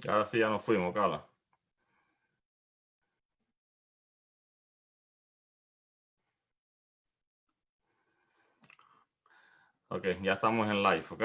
Y ahora sí ya nos fuimos, Carla. Ok, ya estamos en live, ¿ok?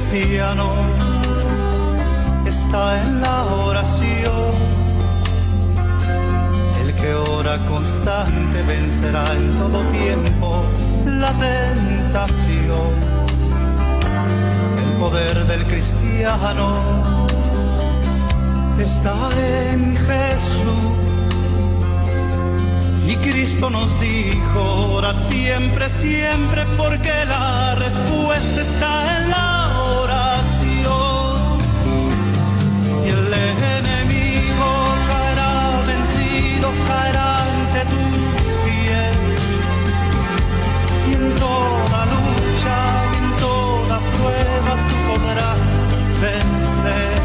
cristiano está en la oración. El que ora constante vencerá en todo tiempo la tentación. El poder del cristiano está en Jesús. Y Cristo nos dijo, orad siempre, siempre, porque la respuesta está en la oración. Y el enemigo caerá vencido, caerá ante tus pies. Y en toda lucha y en toda prueba tú podrás vencer.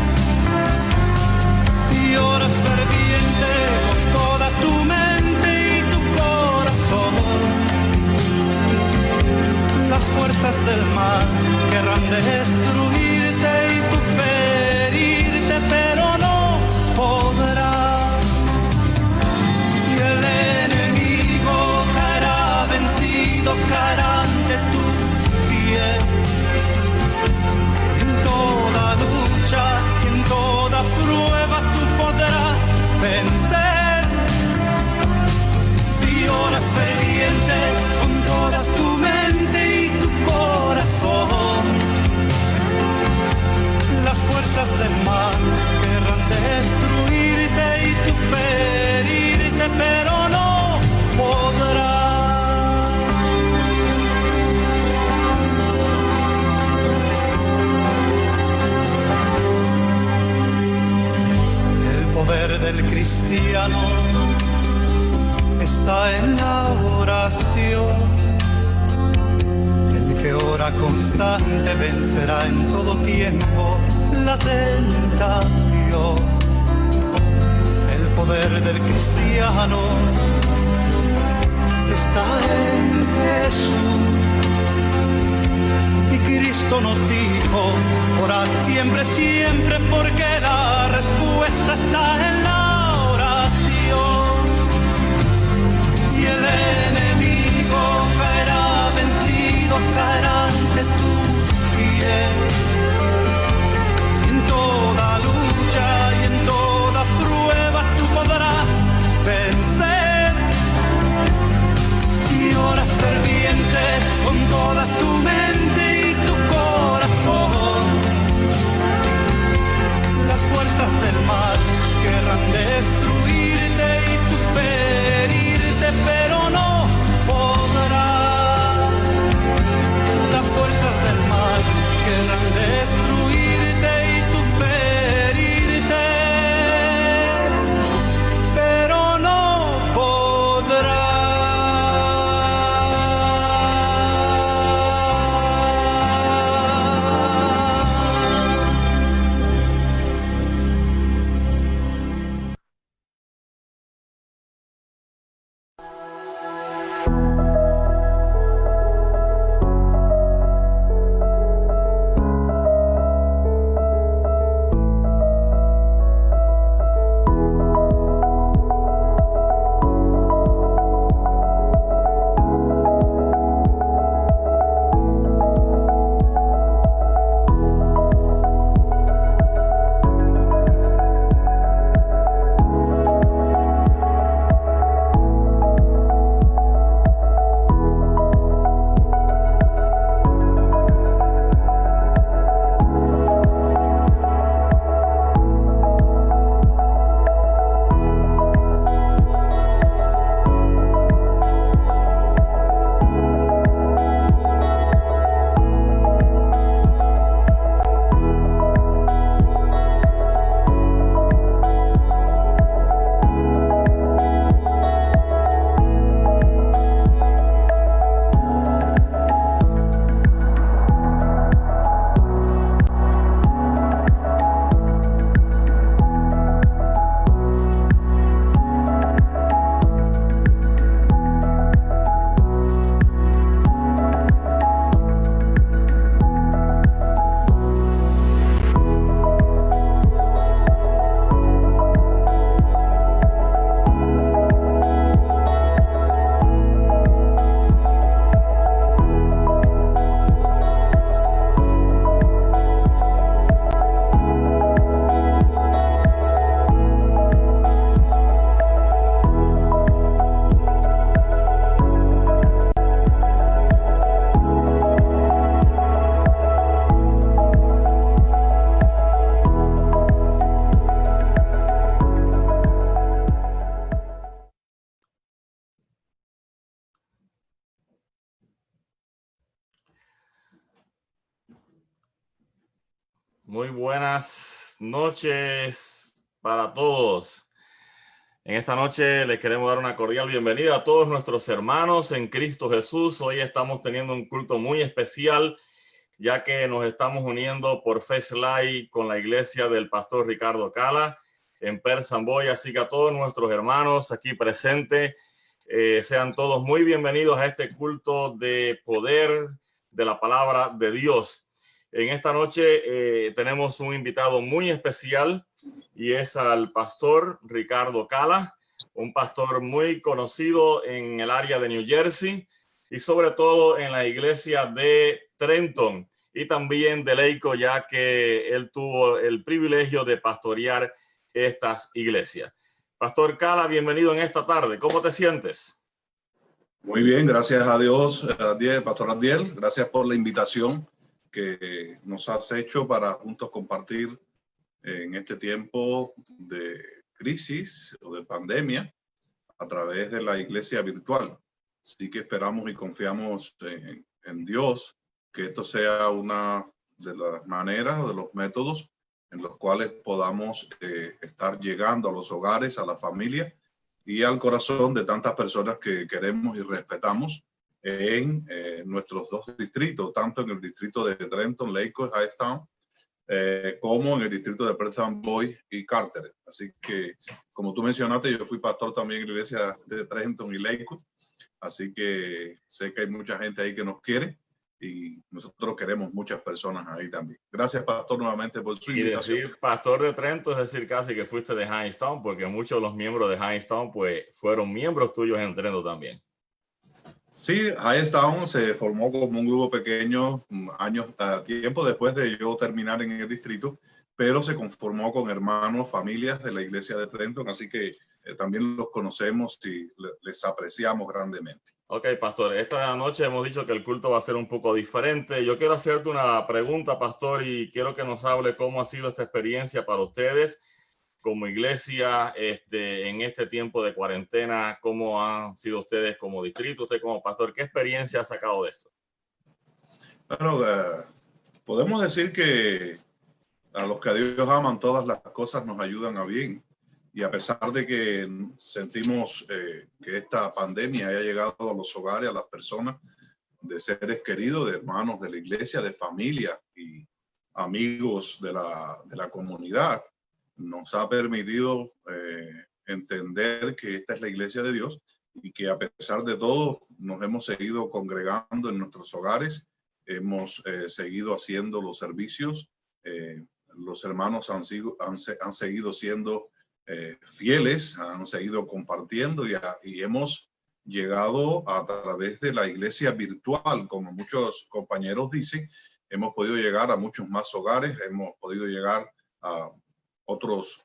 Si oras ferviente con toda tu mente y tu corazón, las fuerzas del mal querrán destruirte y tú ferirte, pero no podrás. Y el enemigo caerá vencido, caerá ante tus pies. En toda lucha y en toda prueba tú podrás vencer. Si oras ferviente con toda tu mente y tu corazón, las fuerzas del mal querrán destruirte y tú ferirte, pero no podrás. El poder del cristiano está en la oración. El que ora constante vencerá en todo tiempo la tentación. El poder del cristiano está en Jesús. Y Cristo nos dijo, orad siempre, siempre, porque la respuesta está en la oración. Y el enemigo caerá vencido, caerá ante tus pies. En toda lucha y en toda prueba tú podrás vencer. Si oras ferviente con toda tu mente y tu corazón, las fuerzas del mal querrán Muy buenas noches para todos. En esta noche les queremos dar una cordial bienvenida a todos nuestros hermanos en Cristo Jesús. Hoy estamos teniendo un culto muy especial, ya que nos estamos uniendo por FaceLive con la iglesia del pastor Ricardo Cala en Perth Amboy. Así que a todos nuestros hermanos aquí presentes, sean todos muy bienvenidos a este culto de poder de la palabra de Dios. En esta noche tenemos un invitado muy especial y es al pastor Ricardo Cala, un pastor muy conocido en el área de New Jersey y sobre todo en la iglesia de Trenton y también de Laico, ya que él tuvo el privilegio de pastorear estas iglesias. Pastor Cala, bienvenido en esta tarde. ¿Cómo te sientes? Muy bien, gracias a Dios, Pastor Adiel. Gracias por la invitación que nos has hecho para juntos compartir en este tiempo de crisis o de pandemia a través de la iglesia virtual. Así que esperamos y confiamos en Dios que esto sea una de las maneras o de los métodos en los cuales podamos estar llegando a los hogares, a la familia y al corazón de tantas personas que queremos y respetamos en nuestros dos distritos, tanto en el distrito de Trenton, Laico, Hightstown, como en el distrito de Perth Amboy y Carteret. Así que, como tú mencionaste, yo fui pastor también en la iglesia de Trenton y Laico, así que sé que hay mucha gente ahí que nos quiere y nosotros queremos muchas personas ahí también. Gracias, pastor, nuevamente por su invitación. Y decir pastor de Trenton es decir casi que fuiste de Hightstown, porque muchos de los miembros de Hightstown pues fueron miembros tuyos en Trenton también. Sí, Hightstown se formó como un grupo pequeño tiempo después de yo terminar en el distrito, pero se conformó con hermanos, familias de la iglesia de Trenton, así que también los conocemos y les apreciamos grandemente. Ok, pastor, esta noche hemos dicho que el culto va a ser un poco diferente. Yo quiero hacerte una pregunta, pastor, y quiero que nos hable cómo ha sido esta experiencia para ustedes como iglesia en este tiempo de cuarentena, cómo han sido ustedes como distrito, usted como pastor, ¿qué experiencia ha sacado de esto? Bueno, podemos decir que a los que a Dios aman, todas las cosas nos ayudan a bien. Y a pesar de que sentimos que esta pandemia haya llegado a los hogares, a las personas, de seres queridos, de hermanos de la iglesia, de familia y amigos de la comunidad, nos ha permitido entender que esta es la iglesia de Dios y que a pesar de todo nos hemos seguido congregando en nuestros hogares, hemos seguido haciendo los servicios, los hermanos han seguido siendo fieles, han seguido compartiendo y hemos llegado a través de la iglesia virtual, como muchos compañeros dicen, hemos podido llegar a muchos más hogares, hemos podido llegar a otros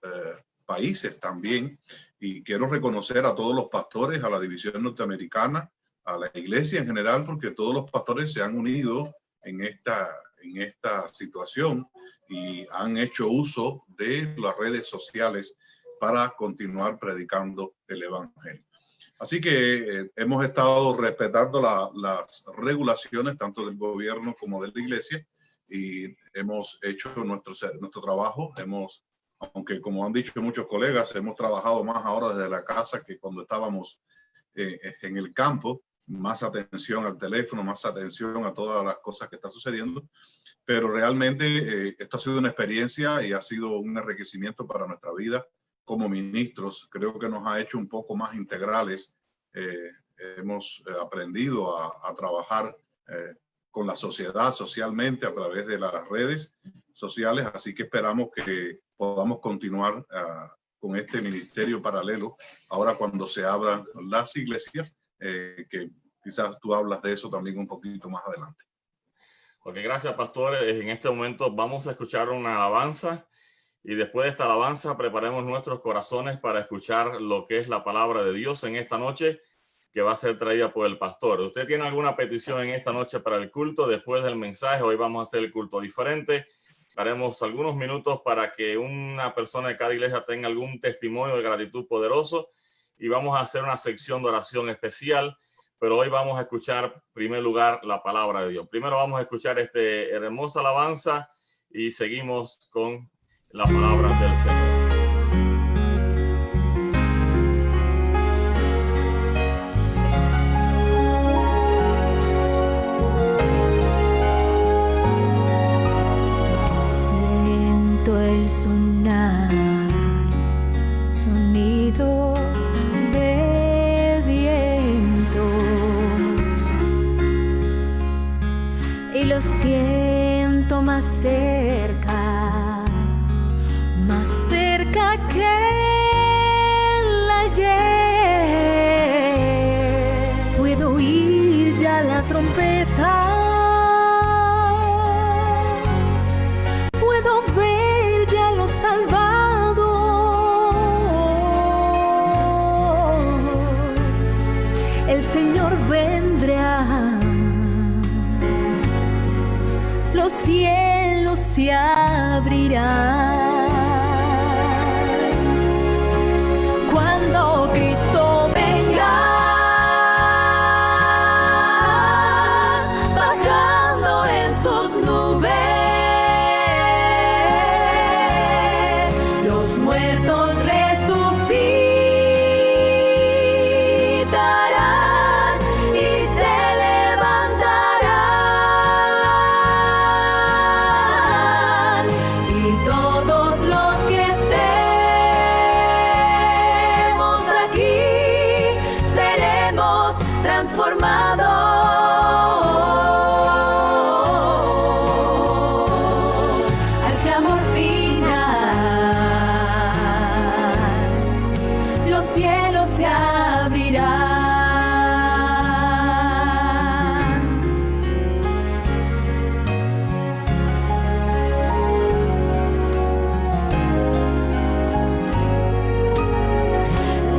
países también, y quiero reconocer a todos los pastores, a la división norteamericana, a la iglesia en general, porque todos los pastores se han unido en esta situación y han hecho uso de las redes sociales para continuar predicando el evangelio. Así que hemos estado respetando las regulaciones tanto del gobierno como de la iglesia y hemos hecho nuestro trabajo. Aunque como han dicho muchos colegas, hemos trabajado más ahora desde la casa que cuando estábamos en el campo. Más atención al teléfono, más atención a todas las cosas que están sucediendo. Pero realmente esto ha sido una experiencia y ha sido un enriquecimiento para nuestra vida como ministros. Creo que nos ha hecho un poco más integrales. Hemos aprendido a trabajar con la sociedad socialmente a través de las redes sociales, así que esperamos que podamos continuar con este ministerio paralelo ahora cuando se abran las iglesias, que quizás tú hablas de eso también un poquito más adelante. Ok, gracias, pastor. En este momento vamos a escuchar una alabanza y después de esta alabanza preparemos nuestros corazones para escuchar lo que es la palabra de Dios en esta noche, que va a ser traída por el pastor. ¿Usted tiene alguna petición en esta noche para el culto después del mensaje? Hoy vamos a hacer el culto diferente. Haremos algunos minutos para que una persona de cada iglesia tenga algún testimonio de gratitud poderoso y vamos a hacer una sección de oración especial, pero hoy vamos a escuchar en primer lugar la palabra de Dios. Primero vamos a escuchar esta hermosa alabanza y seguimos con las palabras del Señor. Siento el sonar, sonidos de vientos, y lo siento más cerca que el ayer. Puedo oír ya la trompeta, puedo ver ya a los salvados. El Señor vendrá, los cielos se abrirán. Cuando Cristo venga, bajando en sus nubes, los muertos resucitarán y se levantarán, y todos los que estemos aquí seremos transformados al clamor final. Los cielos se abrirán.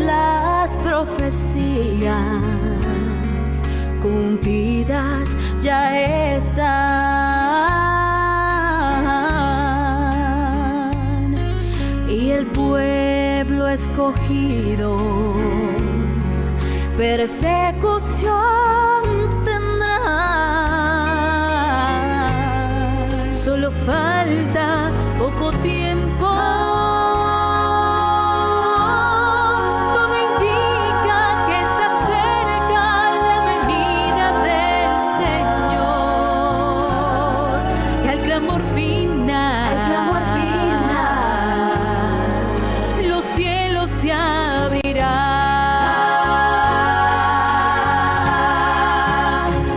Las profecías cumplidas ya están, y el pueblo escogido persecución tendrá. Solo falta poco tiempo. Todo indica que está cerca la venida del Señor, y al clamor final, los cielos se abrirán.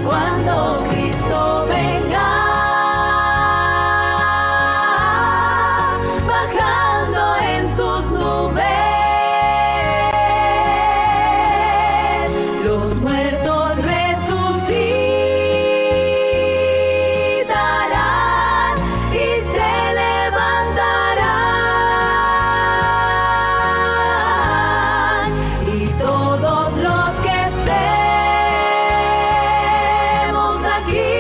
Cuando Cristo venga, bajando en sus nubes, los muertos resucitarán y se levantarán, y todos los que estemos aquí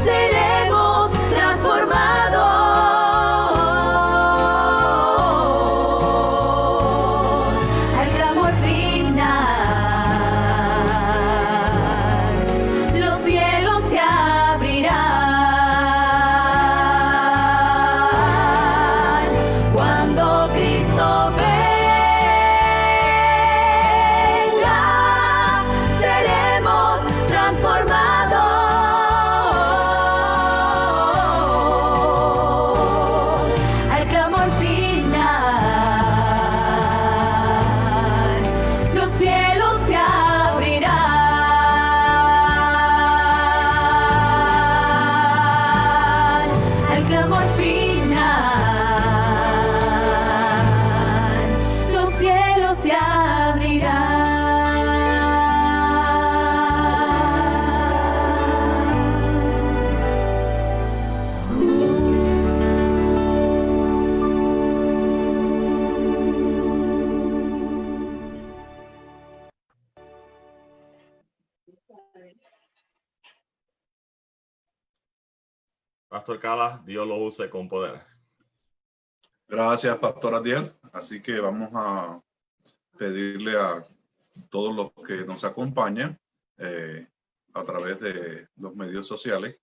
seremos transformados al clamor final. Los cielos se abrirán. Cuando Cristo venga, seremos transformados al clamor final. Los cielos se abrirán al clamor final. Los cielos se Pastor Calas, Dios lo use con poder. Gracias, Pastor Adiel. Así que vamos a pedirle a todos los que nos acompañan a través de los medios sociales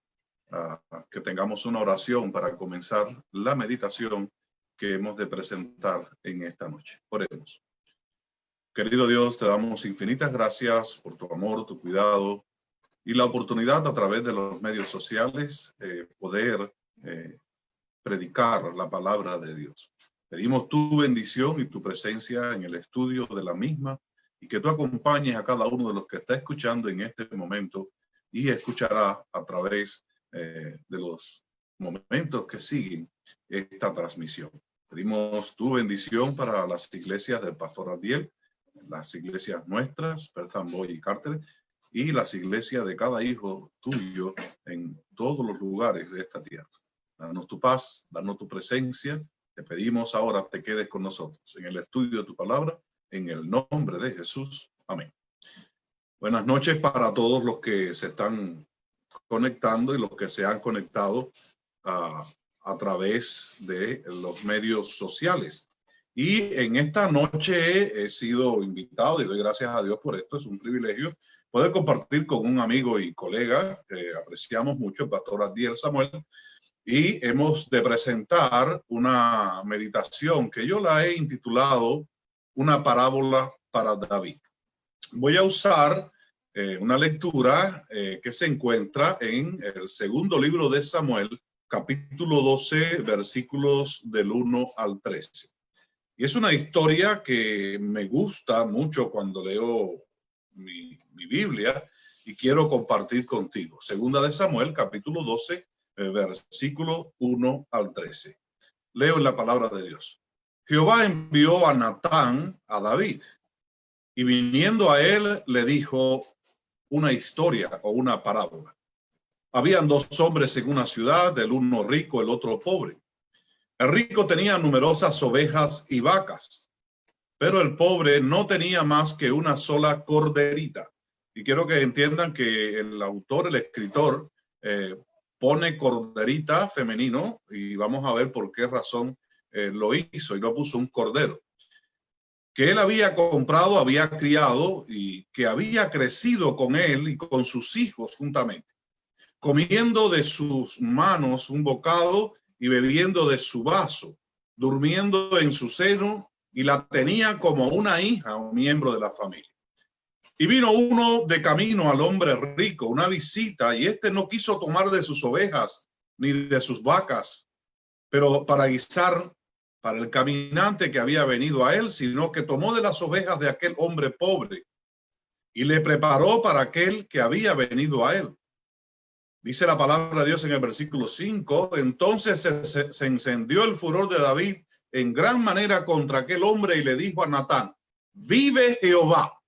que tengamos una oración para comenzar la meditación que hemos de presentar en esta noche. Oremos. Querido Dios, te damos infinitas gracias por tu amor, tu cuidado y la oportunidad a través de los medios sociales poder predicar la palabra de Dios. Pedimos tu bendición y tu presencia en el estudio de la misma y que tú acompañes a cada uno de los que está escuchando en este momento y escuchará a través de los momentos que siguen esta transmisión. Pedimos tu bendición para las iglesias del Pastor Adiel, las iglesias nuestras, Berthan Boy y Carter, y las iglesias de cada hijo tuyo en todos los lugares de esta tierra. Danos tu paz, danos tu presencia. Te pedimos ahora te quedes con nosotros en el estudio de tu palabra, en el nombre de Jesús. Amén. Buenas noches para todos los que se están conectando y los que se han conectado a través de los medios sociales. Y en esta noche he sido invitado y doy gracias a Dios por esto. Es un privilegio poder compartir con un amigo y colega que apreciamos mucho, el pastor Adiel Samuel, y hemos de presentar una meditación que yo la he intitulado Una parábola para David. Voy a usar una lectura que se encuentra en el segundo libro de Samuel, capítulo 12, versículos del 1 al 13. Y es una historia que me gusta mucho cuando leo mi Biblia y quiero compartir contigo. Segunda de Samuel, capítulo 12, versículo 1 al 13. Leo en la palabra de Dios. Jehová envió a Natán a David y viniendo a él le dijo una historia o una parábola. Habían dos hombres en una ciudad, el uno rico, el otro pobre. El rico tenía numerosas ovejas y vacas, pero el pobre no tenía más que una sola corderita. Y quiero que entiendan que el autor, el escritor, pone corderita femenino y vamos a ver por qué razón lo hizo y no puso un cordero. Que él había comprado, había criado y que había crecido con él y con sus hijos juntamente, comiendo de sus manos un bocado y bebiendo de su vaso, durmiendo en su seno, y la tenía como una hija, un miembro de la familia. Y vino uno de camino al hombre rico, una visita, y éste no quiso tomar de sus ovejas ni de sus vacas, pero para guisar para el caminante que había venido a él, sino que tomó de las ovejas de aquel hombre pobre y le preparó para aquel que había venido a él. Dice la palabra de Dios en el versículo 5, entonces se encendió el furor de David en gran manera contra aquel hombre y le dijo a Natán, vive Jehová,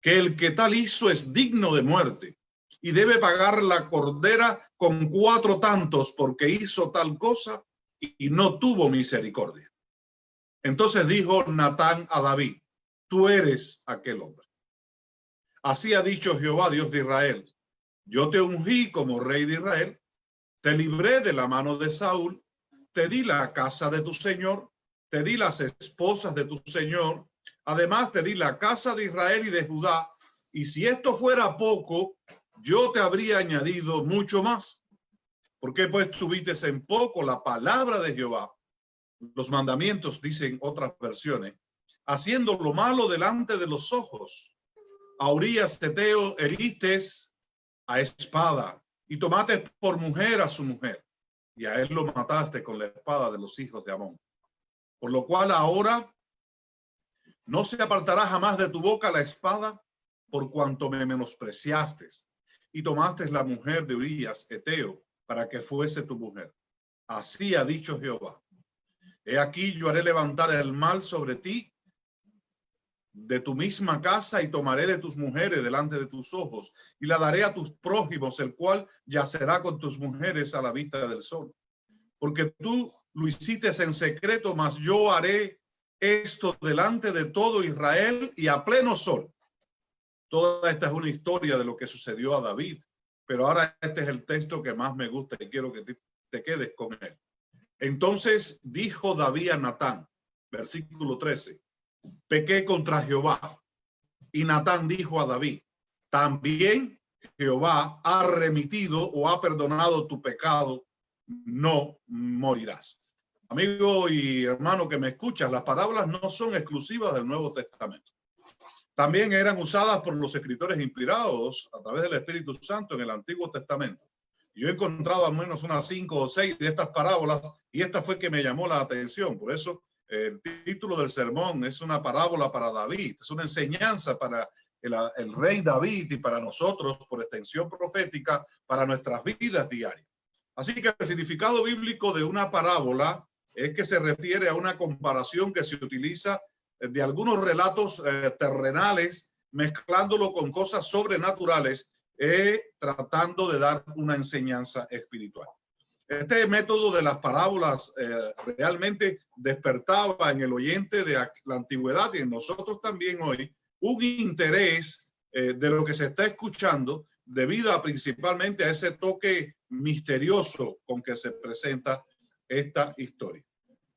que el que tal hizo es digno de muerte y debe pagar la cordera con 4 tantos porque hizo tal cosa y no tuvo misericordia. Entonces dijo Natán a David, tú eres aquel hombre. Así ha dicho Jehová, Dios de Israel, yo te ungí como rey de Israel, te libré de la mano de Saúl, te di la casa de tu señor, te di las esposas de tu señor, además te di la casa de Israel y de Judá, y si esto fuera poco, yo te habría añadido mucho más. ¿Por qué pues tuviste en poco la palabra de Jehová? Los mandamientos, dicen otras versiones, haciendo lo malo delante de los ojos. A Urías Heteo heriste a espada y tomaste por mujer a su mujer, y a él lo mataste con la espada de los hijos de Amón. Por lo cual ahora no se apartará jamás de tu boca la espada, por cuanto me menospreciaste y tomaste la mujer de Urías Heteo para que fuese tu mujer. Así ha dicho Jehová. He aquí yo haré levantar el mal sobre ti de tu misma casa y tomaré de tus mujeres delante de tus ojos y la daré a tus prójimos, el cual yacerá con tus mujeres a la vista del sol. Porque tú lo hiciste en secreto, mas yo haré esto delante de todo Israel y a pleno sol. Toda esta es una historia de lo que sucedió a David, pero ahora este es el texto que más me gusta y quiero que te quedes con él. Entonces dijo David a Natán, versículo 13, pequé contra Jehová. Y Natán dijo a David, también Jehová ha remitido o ha perdonado tu pecado, no morirás. Amigo y hermano que me escuchas, las parábolas no son exclusivas del Nuevo Testamento. También eran usadas por los escritores inspirados a través del Espíritu Santo en el Antiguo Testamento. Yo he encontrado al menos unas 5 o 6 de estas parábolas y esta fue que me llamó la atención. Por eso el título del sermón es una parábola para David, es una enseñanza para el rey David y para nosotros, por extensión profética, para nuestras vidas diarias. Así que el significado bíblico de una parábola es que se refiere a una comparación que se utiliza de algunos relatos terrenales, mezclándolo con cosas sobrenaturales, tratando de dar una enseñanza espiritual. Este método de las parábolas realmente despertaba en el oyente de la antigüedad y en nosotros también hoy un interés de lo que se está escuchando debido a principalmente a ese toque misterioso con que se presenta esta historia.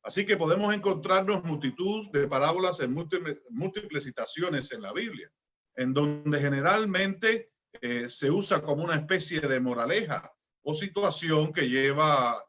Así que podemos encontrarnos multitud de parábolas en múltiples citaciones en la Biblia, en donde generalmente se usa como una especie de moraleja o situación que lleva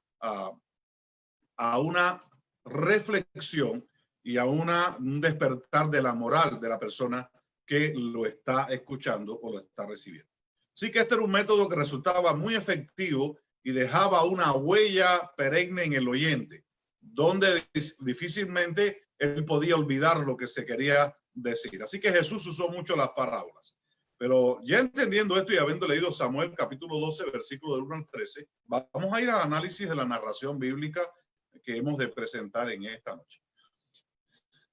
a una reflexión y a un despertar de la moral de la persona que lo está escuchando o lo está recibiendo. Así que este era un método que resultaba muy efectivo y dejaba una huella perenne en el oyente, donde difícilmente él podía olvidar lo que se quería decir. Así que Jesús usó mucho las parábolas. Pero ya entendiendo esto y habiendo leído Samuel capítulo 12, versículo del 1 al 13, vamos a ir al análisis de la narración bíblica que hemos de presentar en esta noche.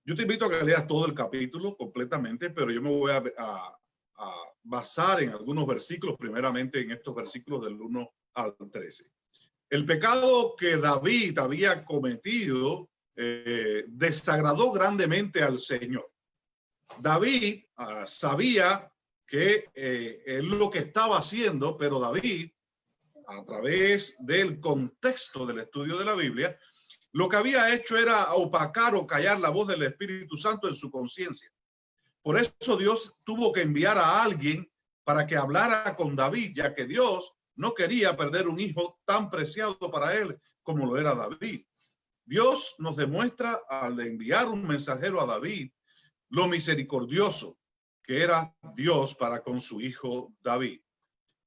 Yo te invito a que leas todo el capítulo completamente, pero yo me voy a basar en algunos versículos, primeramente en estos versículos del 1 al 13. El pecado que David había cometido desagradó grandemente al Señor. David sabía que es lo que estaba haciendo, pero David, a través del contexto del estudio de la Biblia, lo que había hecho era opacar o callar la voz del Espíritu Santo en su conciencia. Por eso Dios tuvo que enviar a alguien para que hablara con David, ya que Dios no quería perder un hijo tan preciado para él como lo era David. Dios nos demuestra al enviar un mensajero a David lo misericordioso que era Dios para con su hijo David.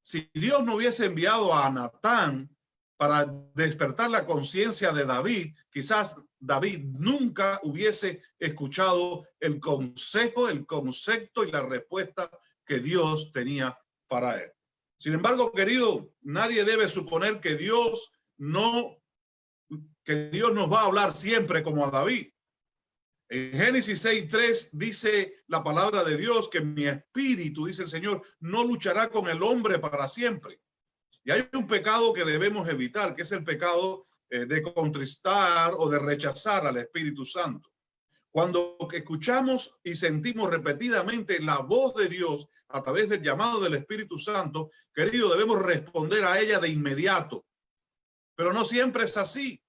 Si Dios no hubiese enviado a Natán para despertar la conciencia de David, quizás David nunca hubiese escuchado el consejo, el concepto y la respuesta que Dios tenía para él. Sin embargo, querido, nadie debe suponer que Dios nos va a hablar siempre como a David. En Génesis 6:3 dice la palabra de Dios que mi espíritu, dice el Señor, no luchará con el hombre para siempre. Y hay un pecado que debemos evitar, que es el pecado de contristar o de rechazar al Espíritu Santo. Cuando escuchamos y sentimos repetidamente la voz de Dios a través del llamado del Espíritu Santo, querido, debemos responder a ella de inmediato. Pero no siempre es así.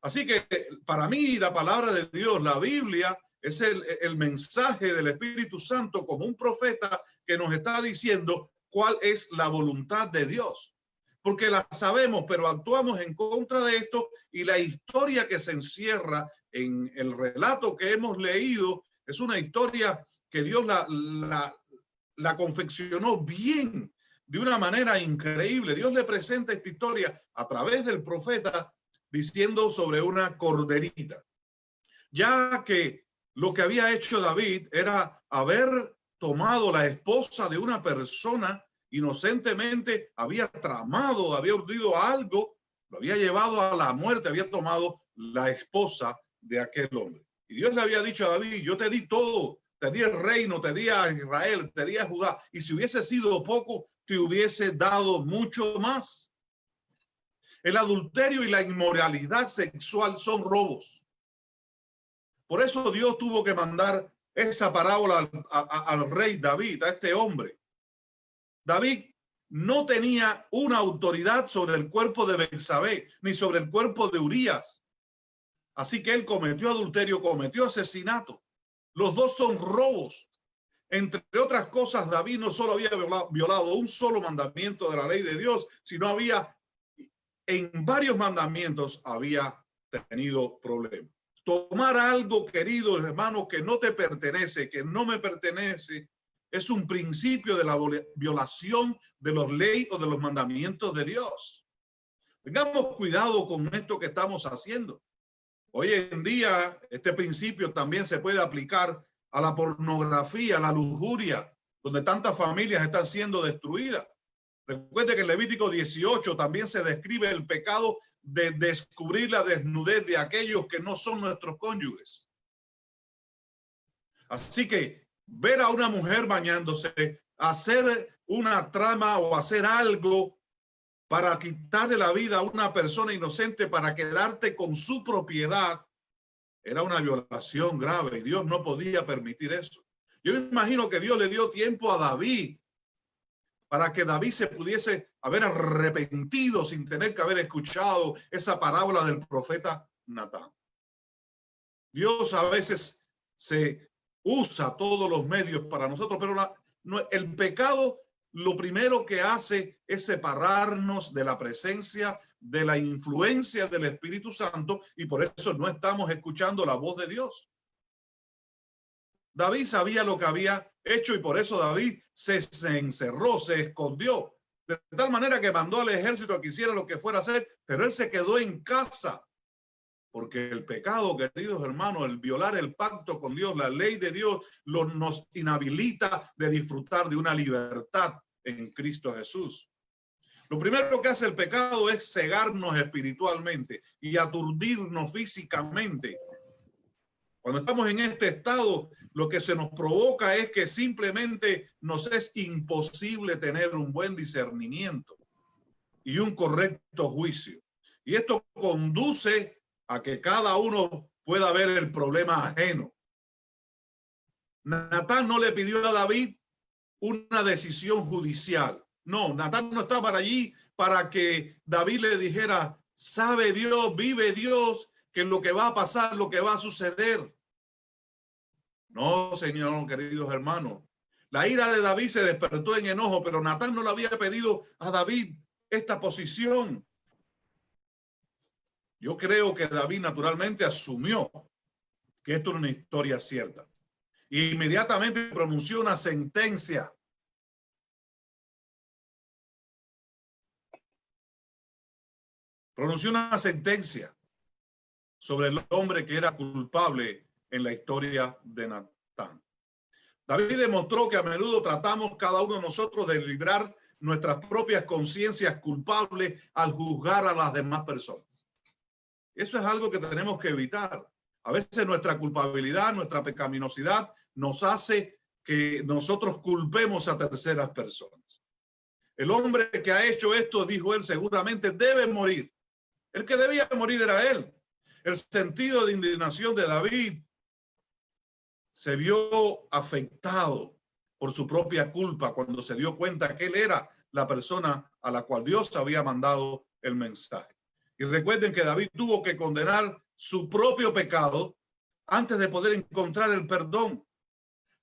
Así que para mí la palabra de Dios, la Biblia, es el mensaje del Espíritu Santo como un profeta que nos está diciendo cuál es la voluntad de Dios. Porque la sabemos, pero actuamos en contra de esto, y la historia que se encierra en el relato que hemos leído es una historia que Dios la confeccionó bien, de una manera increíble. Dios le presenta esta historia a través del profeta diciendo sobre una corderita, ya que lo que había hecho David era haber tomado la esposa de una persona inocentemente, había tramado, había urdido algo, lo había llevado a la muerte, había tomado la esposa de aquel hombre. Y Dios le había dicho a David, yo te di todo, te di el reino, te di a Israel, te di a Judá, y si hubiese sido poco, te hubiese dado mucho más. El adulterio y la inmoralidad sexual son robos. Por eso Dios tuvo que mandar esa parábola al rey David, a este hombre. David no tenía una autoridad sobre el cuerpo de Betsabé, ni sobre el cuerpo de Urías. Así que él cometió adulterio, cometió asesinato. Los dos son robos. Entre otras cosas, David no solo había violado un solo mandamiento de la ley de Dios, sino había en varios mandamientos había tenido problemas. Tomar algo, querido hermano, que no te pertenece, que no me pertenece, es un principio de la violación de las leyes o de los mandamientos de Dios. Tengamos cuidado con esto que estamos haciendo. Hoy en día, este principio también se puede aplicar a la pornografía, a la lujuria, donde tantas familias están siendo destruidas. Recuerde que en Levítico 18 también se describe el pecado de descubrir la desnudez de aquellos que no son nuestros cónyuges. Así que ver a una mujer bañándose, hacer una trama o hacer algo para quitarle la vida a una persona inocente para quedarte con su propiedad, era una violación grave y Dios no podía permitir eso. Yo me imagino que Dios le dio tiempo a David para que David se pudiese haber arrepentido sin tener que haber escuchado esa parábola del profeta Natán. Dios a veces se usa todos los medios para nosotros, pero el pecado lo primero que hace es separarnos de la presencia, de la influencia del Espíritu Santo, y por eso no estamos escuchando la voz de Dios. David sabía lo que había hecho y por eso David se encerró, se escondió, de tal manera que mandó al ejército a que hiciera lo que fuera a hacer, pero él se quedó en casa. Porque el pecado, queridos hermanos, el violar el pacto con Dios, la ley de Dios, nos inhabilita de disfrutar de una libertad en Cristo Jesús. Lo primero que hace el pecado es cegarnos espiritualmente y aturdirnos físicamente. Cuando estamos en este estado, lo que se nos provoca es que simplemente nos es imposible tener un buen discernimiento y un correcto juicio. Y esto conduce a que cada uno pueda ver el problema ajeno. Natán no le pidió a David una decisión judicial. No, Natán no estaba allí para que David le dijera, sabe Dios, vive Dios, que lo que va a pasar, lo que va a suceder. No, Señor, queridos hermanos. La ira de David se despertó en enojo, pero Natán no le había pedido a David esta posición. Yo creo que David naturalmente asumió que esto era una historia cierta. E inmediatamente pronunció una sentencia. Pronunció una sentencia sobre el hombre que era culpable en la historia de Natán. David demostró que a menudo tratamos cada uno de nosotros de librar nuestras propias conciencias culpables al juzgar a las demás personas. Eso es algo que tenemos que evitar. A veces nuestra culpabilidad, nuestra pecaminosidad nos hace que nosotros culpemos a terceras personas. El hombre que ha hecho esto, dijo él, seguramente debe morir. El que debía morir era él. El sentido de indignación de David se vio afectado por su propia culpa cuando se dio cuenta que él era la persona a la cual Dios había mandado el mensaje. Y recuerden que David tuvo que condenar su propio pecado antes de poder encontrar el perdón.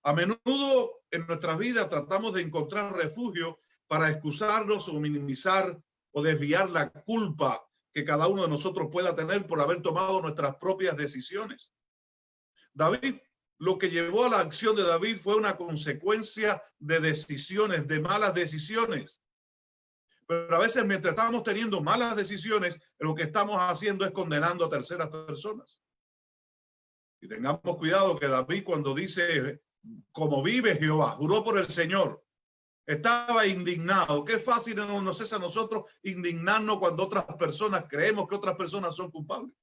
A menudo en nuestras vidas tratamos de encontrar refugio para excusarnos o minimizar o desviar la culpa que cada uno de nosotros pueda tener por haber tomado nuestras propias decisiones. David, lo que llevó a la acción de David fue una consecuencia de decisiones, de malas decisiones. Pero a veces mientras estamos teniendo malas decisiones, lo que estamos haciendo es condenando a terceras personas. Y tengamos cuidado que David cuando dice, como vive Jehová, juró por el Señor, estaba indignado. Qué fácil nos es a nosotros indignarnos cuando otras personas creemos que otras personas son culpables.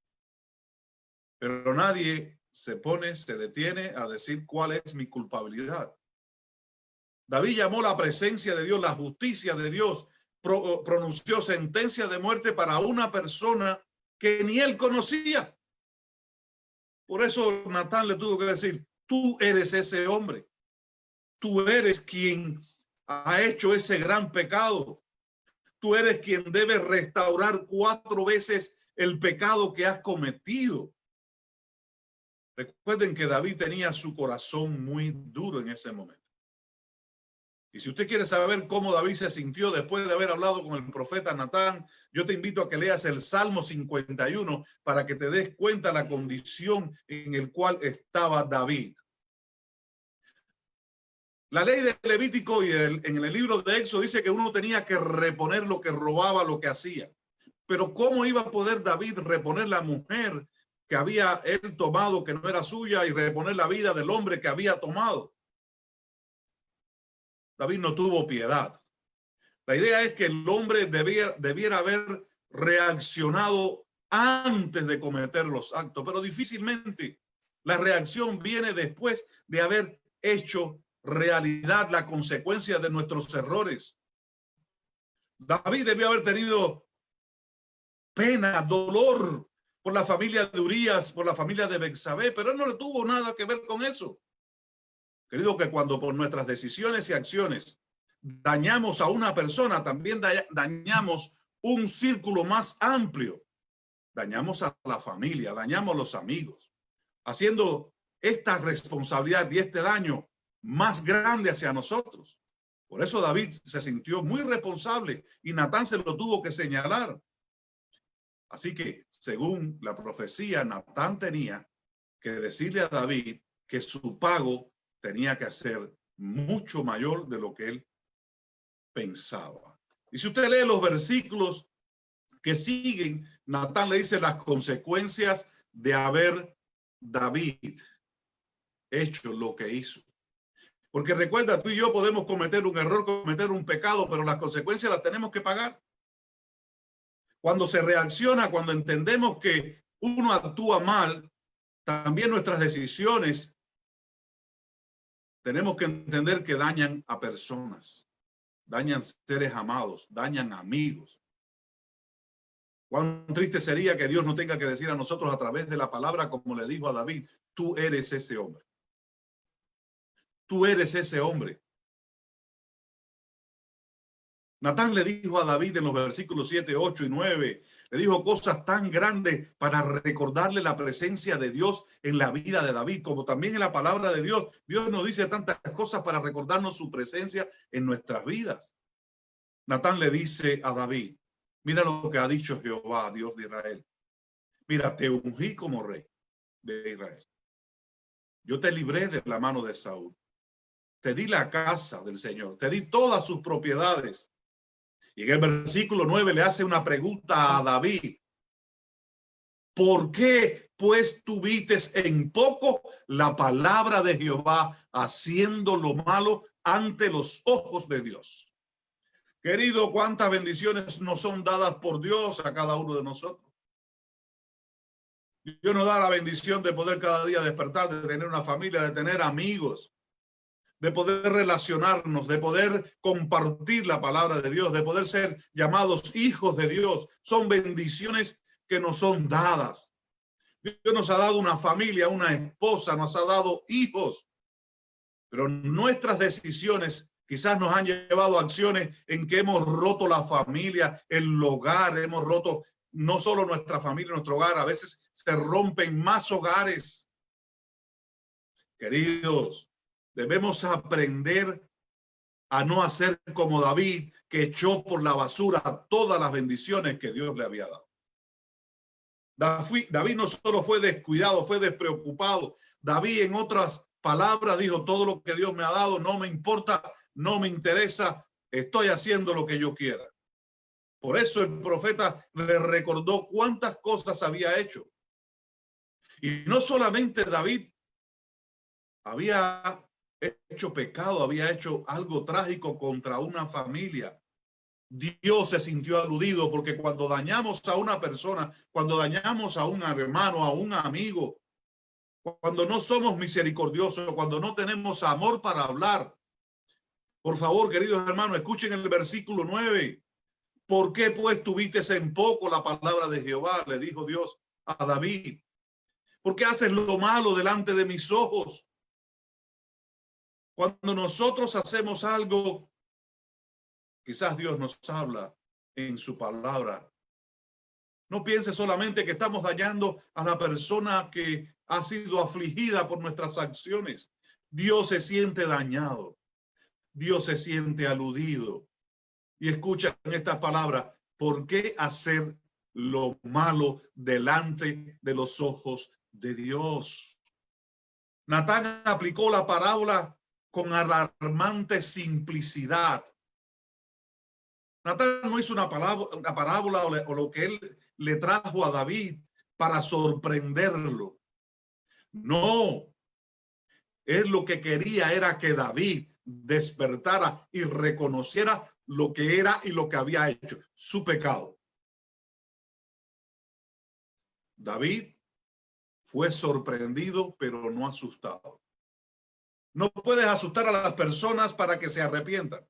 Pero nadie se detiene a decir cuál es mi culpabilidad. David llamó la presencia de Dios, la justicia de Dios, pronunció sentencia de muerte para una persona que ni él conocía. Por eso Natán le tuvo que decir, tú eres ese hombre. Tú eres quien ha hecho ese gran pecado. Tú eres quien debe restaurar 4 veces el pecado que has cometido. Recuerden que David tenía su corazón muy duro en ese momento. Y si usted quiere saber cómo David se sintió después de haber hablado con el profeta Natán, yo te invito a que leas el Salmo 51 para que te des cuenta de la condición en la cual estaba David. La ley del Levítico y en el libro de Éxodo dice que uno tenía que reponer lo que robaba, lo que hacía. Pero ¿cómo iba a poder David reponer la mujer que había él tomado, que no era suya, y reponer la vida del hombre que había tomado? David no tuvo piedad. La idea es que el hombre debiera haber reaccionado antes de cometer los actos, pero difícilmente la reacción viene después de haber hecho realidad la consecuencia de nuestros errores. David debió haber tenido pena, dolor por la familia de Urías, por la familia de Betsabé, pero él no le tuvo nada que ver con eso. Querido, que cuando por nuestras decisiones y acciones dañamos a una persona, también dañamos un círculo más amplio. Dañamos a la familia, dañamos a los amigos, haciendo esta responsabilidad y este daño más grande hacia nosotros. Por eso David se sintió muy responsable y Natán se lo tuvo que señalar. Así que, según la profecía, Natán tenía que decirle a David que su pago tenía que ser mucho mayor de lo que él pensaba. Y si usted lee los versículos que siguen, Natán le dice las consecuencias de haber David hecho lo que hizo. Porque recuerda, tú y yo podemos cometer un error, cometer un pecado, pero las consecuencias las tenemos que pagar. Cuando se reacciona, cuando entendemos que uno actúa mal, también nuestras decisiones tenemos que entender que dañan a personas, dañan seres amados, dañan amigos. Cuán triste sería que Dios no tenga que decir a nosotros a través de la palabra, como le dijo a David, tú eres ese hombre. Tú eres ese hombre. Natán le dijo a David en los versículos 7, 8 y 9, le dijo cosas tan grandes para recordarle la presencia de Dios en la vida de David, como también en la palabra de Dios. Dios nos dice tantas cosas para recordarnos su presencia en nuestras vidas. Natán le dice a David, mira lo que ha dicho Jehová, Dios de Israel. Mira, te ungí como rey de Israel. Yo te libré de la mano de Saúl. Te di la casa del Señor. Te di todas sus propiedades. Y en el versículo 9 le hace una pregunta a David. ¿Por qué pues tuviste en poco la palabra de Jehová haciendo lo malo ante los ojos de Dios? Querido, cuántas bendiciones nos son dadas por Dios a cada uno de nosotros. Dios nos da la bendición de poder cada día despertar, de tener una familia, de tener amigos, de poder relacionarnos, de poder compartir la palabra de Dios, de poder ser llamados hijos de Dios. Son bendiciones que nos son dadas. Dios nos ha dado una familia, una esposa, nos ha dado hijos. Pero nuestras decisiones quizás nos han llevado a acciones en que hemos roto la familia, el hogar, hemos roto no solo nuestra familia, nuestro hogar, a veces se rompen más hogares. Queridos, debemos aprender a no hacer como David, que echó por la basura todas las bendiciones que Dios le había dado. David no solo fue descuidado, fue despreocupado. David, en otras palabras, dijo, todo lo que Dios me ha dado no me importa, no me interesa, estoy haciendo lo que yo quiera. Por eso el profeta le recordó cuántas cosas había hecho. Y no solamente David había hecho pecado, había hecho algo trágico contra una familia. Dios se sintió aludido porque cuando dañamos a una persona, cuando dañamos a un hermano, a un amigo, cuando no somos misericordiosos, cuando no tenemos amor para hablar, por favor, queridos hermanos, escuchen el versículo 9. ¿Por qué pues tuviste en poco la palabra de Jehová? Le dijo Dios a David. ¿Por qué haces lo malo delante de mis ojos? Cuando nosotros hacemos algo, quizás Dios nos habla en su palabra. No piense solamente que estamos dañando a la persona que ha sido afligida por nuestras acciones. Dios se siente dañado. Dios se siente aludido. Y escucha en estas palabras, ¿por qué hacer lo malo delante de los ojos de Dios? Natán aplicó la parábola con alarmante simplicidad. Natán no hizo una parábola o lo que él le trajo a David para sorprenderlo. No, él lo que quería era que David despertara y reconociera lo que era y lo que había hecho, su pecado. David fue sorprendido, pero no asustado. No puedes asustar a las personas para que se arrepientan.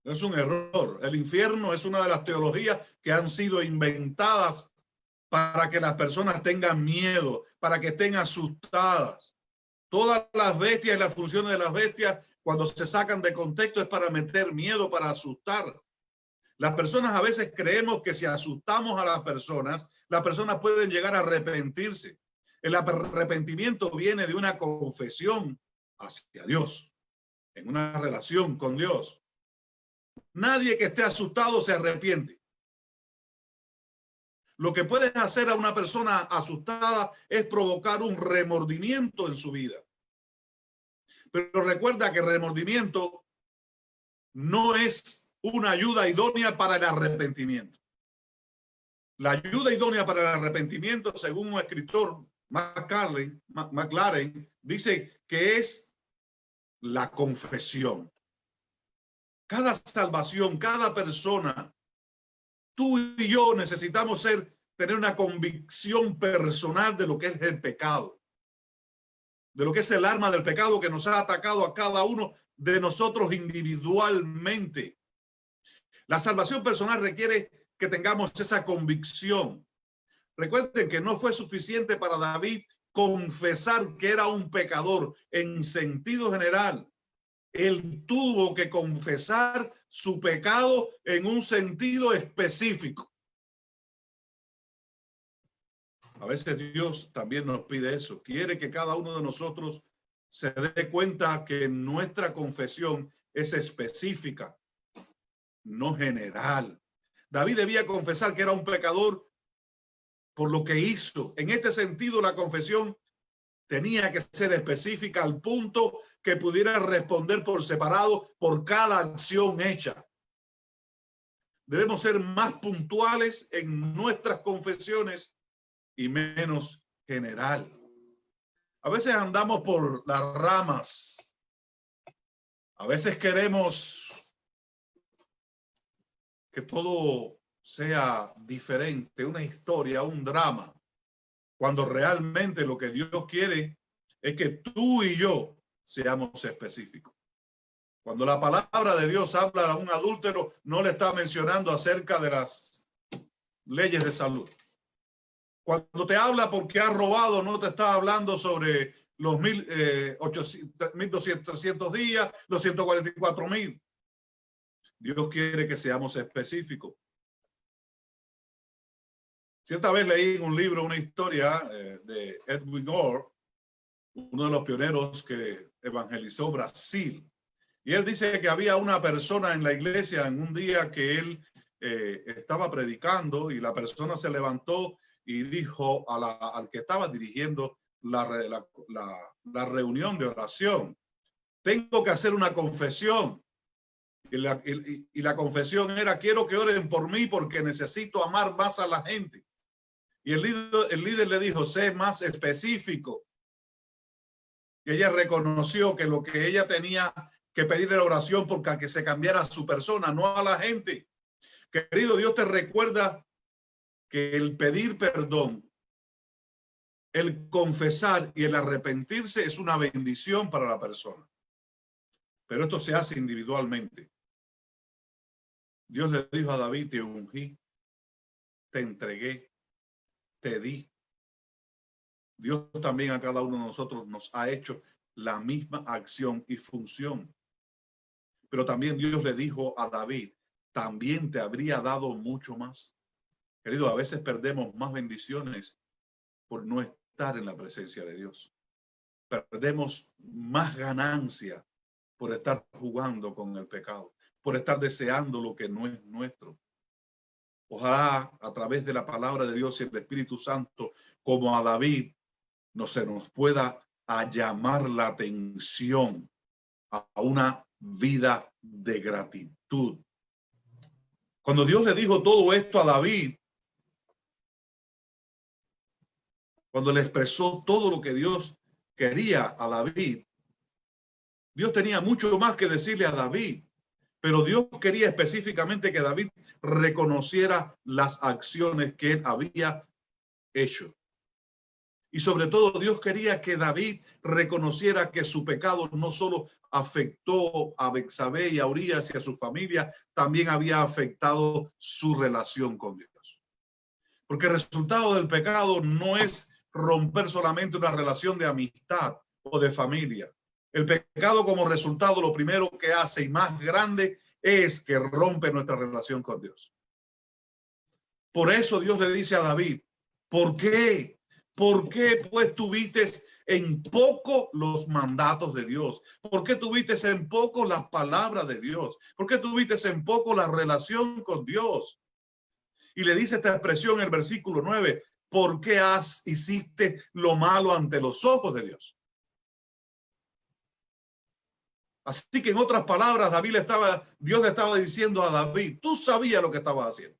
Es un error. El infierno es una de las teologías que han sido inventadas para que las personas tengan miedo, para que estén asustadas. Todas las bestias y las funciones de las bestias, cuando se sacan de contexto, es para meter miedo, para asustar. Las personas a veces creemos que si asustamos a las personas pueden llegar a arrepentirse. El arrepentimiento viene de una confesión hacia Dios, en una relación con Dios. Nadie que esté asustado se arrepiente. Lo que puedes hacer a una persona asustada es provocar un remordimiento en su vida. Pero recuerda que el remordimiento no es una ayuda idónea para el arrepentimiento. La ayuda idónea para el arrepentimiento, según un escritor, McLaren, dice que es la confesión. Cada salvación, cada persona, tú y yo necesitamos tener una convicción personal de lo que es el pecado, de lo que es el arma del pecado que nos ha atacado a cada uno de nosotros individualmente. La salvación personal requiere que tengamos esa convicción. Recuerden que no fue suficiente para David confesar que era un pecador en sentido general. Él tuvo que confesar su pecado en un sentido específico. A veces Dios también nos pide eso. Quiere que cada uno de nosotros se dé cuenta que nuestra confesión es específica, no general. David debía confesar que era un pecador por lo que hizo. En este sentido, la confesión tenía que ser específica al punto que pudiera responder por separado por cada acción hecha. Debemos ser más puntuales en nuestras confesiones y menos general. A veces andamos por las ramas. A veces queremos que todo sea diferente, una historia, un drama, cuando realmente lo que Dios quiere es que tú y yo seamos específicos. Cuando la palabra de Dios habla a un adúltero, no le está mencionando acerca de las leyes de salud. Cuando te habla porque ha robado, no te está hablando sobre los 1,300 días, los 144,000. Dios quiere que seamos específicos. Cierta vez leí en un libro una historia de Edwin Orr, uno de los pioneros que evangelizó Brasil. Y él dice que había una persona en la iglesia en un día que él estaba predicando y la persona se levantó y dijo al que estaba dirigiendo la reunión de oración: tengo que hacer una confesión. Y la confesión era: quiero que oren por mí porque necesito amar más a la gente. Y el líder le dijo: sé más específico. Y ella reconoció que lo que ella tenía que pedir era oración porque que se cambiara su persona, no a la gente. Querido, Dios te recuerda que el pedir perdón, el confesar y el arrepentirse es una bendición para la persona. Pero esto se hace individualmente. Dios le dijo a David: te ungí, te entregué, te di. Dios también a cada uno de nosotros nos ha hecho la misma acción y función. Pero también Dios le dijo a David: también te habría dado mucho más. Querido, a veces perdemos más bendiciones por no estar en la presencia de Dios. Perdemos más ganancia por estar jugando con el pecado, por estar deseando lo que no es nuestro. Ojalá a través de la palabra de Dios y el Espíritu Santo, como a David, no se nos pueda llamar la atención a una vida de gratitud. Cuando Dios le dijo todo esto a David, cuando le expresó todo lo que Dios quería a David, Dios tenía mucho más que decirle a David, pero Dios quería específicamente que David reconociera las acciones que él había hecho. Y sobre todo Dios quería que David reconociera que su pecado no solo afectó a Betsabé y a Urías y a su familia, también había afectado su relación con Dios. Porque el resultado del pecado no es romper solamente una relación de amistad o de familia. El pecado como resultado, lo primero que hace y más grande es que rompe nuestra relación con Dios. Por eso Dios le dice a David, ¿por qué? ¿Por qué pues tuviste en poco los mandatos de Dios? ¿Por qué tuviste en poco la palabra de Dios? ¿Por qué tuviste en poco la relación con Dios? Y le dice esta expresión en el versículo 9, ¿por qué hiciste lo malo ante los ojos de Dios? Así que en otras palabras, Dios le estaba diciendo a David, tú sabías lo que estabas haciendo.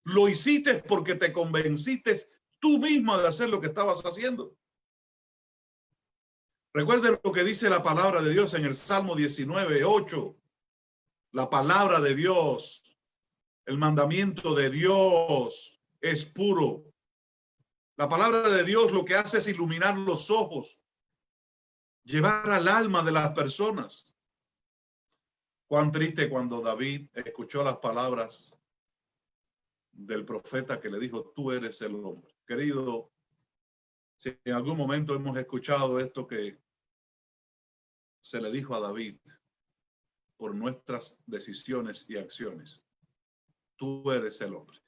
Lo hiciste porque te convenciste tú mismo de hacer lo que estabas haciendo. Recuerden lo que dice la palabra de Dios en el Salmo 19:8. La palabra de Dios, el mandamiento de Dios es puro. La palabra de Dios lo que hace es iluminar los ojos, llevar al alma de las personas. Cuán triste cuando David escuchó las palabras del profeta que le dijo, tú eres el hombre. Querido, si en algún momento hemos escuchado esto que se le dijo a David por nuestras decisiones y acciones, tú eres el hombre.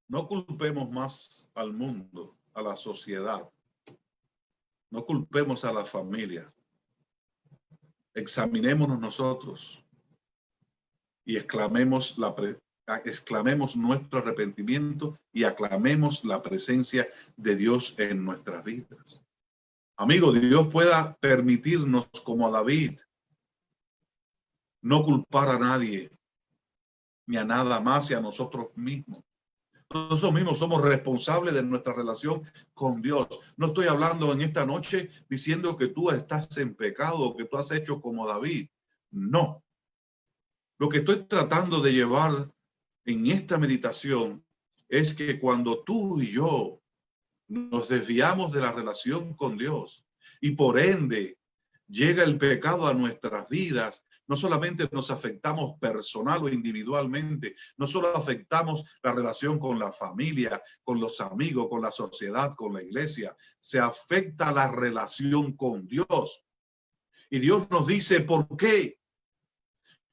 No culpemos más al mundo, a la sociedad. No culpemos a la familia. Examinémonos nosotros y exclamemos nuestro arrepentimiento y aclamemos la presencia de Dios en nuestras vidas. Amigo, Dios pueda permitirnos, como a David, no culpar a nadie, ni a nada más, y a nosotros mismos. Nosotros mismos somos responsables de nuestra relación con Dios. No estoy hablando en esta noche diciendo que tú estás en pecado o que tú has hecho como David. No. Lo que estoy tratando de llevar en esta meditación es que cuando tú y yo nos desviamos de la relación con Dios y por ende llega el pecado a nuestras vidas, no solamente nos afectamos personal o individualmente, no solo afectamos la relación con la familia, con los amigos, con la sociedad, con la iglesia, se afecta la relación con Dios. Y Dios nos dice, ¿por qué?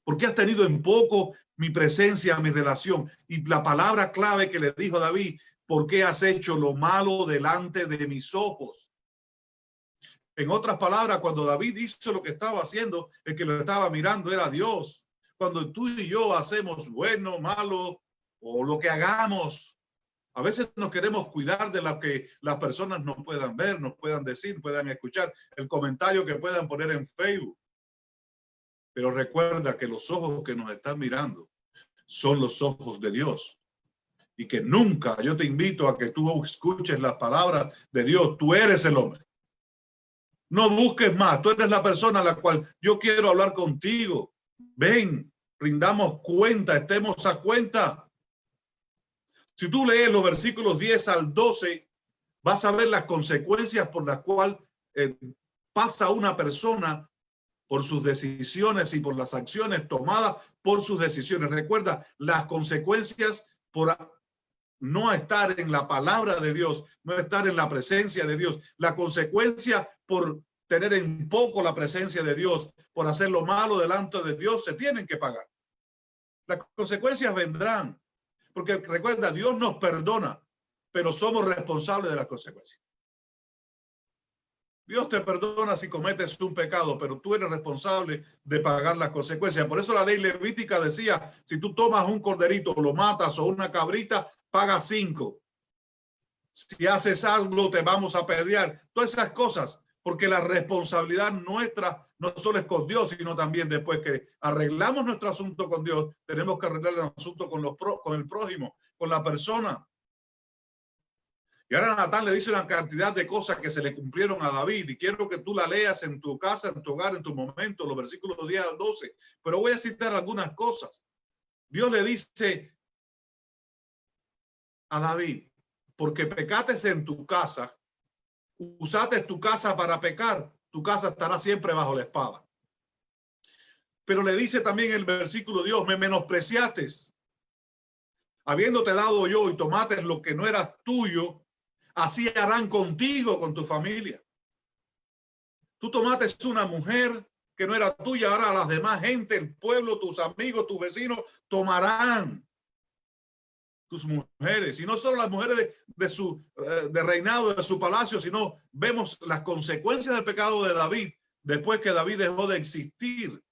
¿Por qué has tenido en poco mi presencia, mi relación? Y la palabra clave que le dijo a David, ¿por qué has hecho lo malo delante de mis ojos? En otras palabras, cuando David hizo lo que estaba haciendo, el que lo estaba mirando era Dios. Cuando tú y yo hacemos bueno, malo o lo que hagamos, a veces nos queremos cuidar de lo que las personas no puedan ver, nos puedan decir, puedan escuchar, el comentario que puedan poner en Facebook. Pero recuerda que los ojos que nos están mirando son los ojos de Dios. Y que nunca, yo te invito a que tú escuches las palabras de Dios. Tú eres el hombre. No busques más. Tú eres la persona a la cual yo quiero hablar contigo. Ven, rindamos cuenta, estemos a cuenta. Si tú lees los versículos 10 al 12, vas a ver las consecuencias por las cuales pasa una persona por sus decisiones y por las acciones tomadas por sus decisiones. Recuerda, las consecuencias por no estar en la palabra de Dios, no estar en la presencia de Dios, la consecuencia por tener en poco la presencia de Dios, por hacer lo malo delante de Dios, se tienen que pagar. Las consecuencias vendrán, porque recuerda, Dios nos perdona, pero somos responsables de las consecuencias. Dios te perdona si cometes un pecado, pero tú eres responsable de pagar las consecuencias. Por eso la ley levítica decía, si tú tomas un corderito, lo matas o una cabrita, paga 5. Si haces algo, te vamos a apedrear. Todas esas cosas, porque la responsabilidad nuestra no solo es con Dios, sino también después que arreglamos nuestro asunto con Dios, tenemos que arreglar el asunto con el prójimo, con la persona. Y ahora Natán le dice una cantidad de cosas que se le cumplieron a David y quiero que tú la leas en tu casa, en tu hogar, en tu momento, los versículos 10 al 12. Pero voy a citar algunas cosas. Dios le dice a David, porque pecates en tu casa, usaste tu casa para pecar, tu casa estará siempre bajo la espada. Pero le dice también el versículo, Dios, me menospreciaste, habiéndote dado yo y tomaste lo que no era tuyo, así harán contigo, con tu familia. Tú tomaste una mujer que no era tuya, ahora las demás gente, el pueblo, tus amigos, tus vecinos, tomarán tus mujeres. Y no solo las mujeres de reinado, de su palacio, sino vemos las consecuencias del pecado de David, después que David dejó de existir,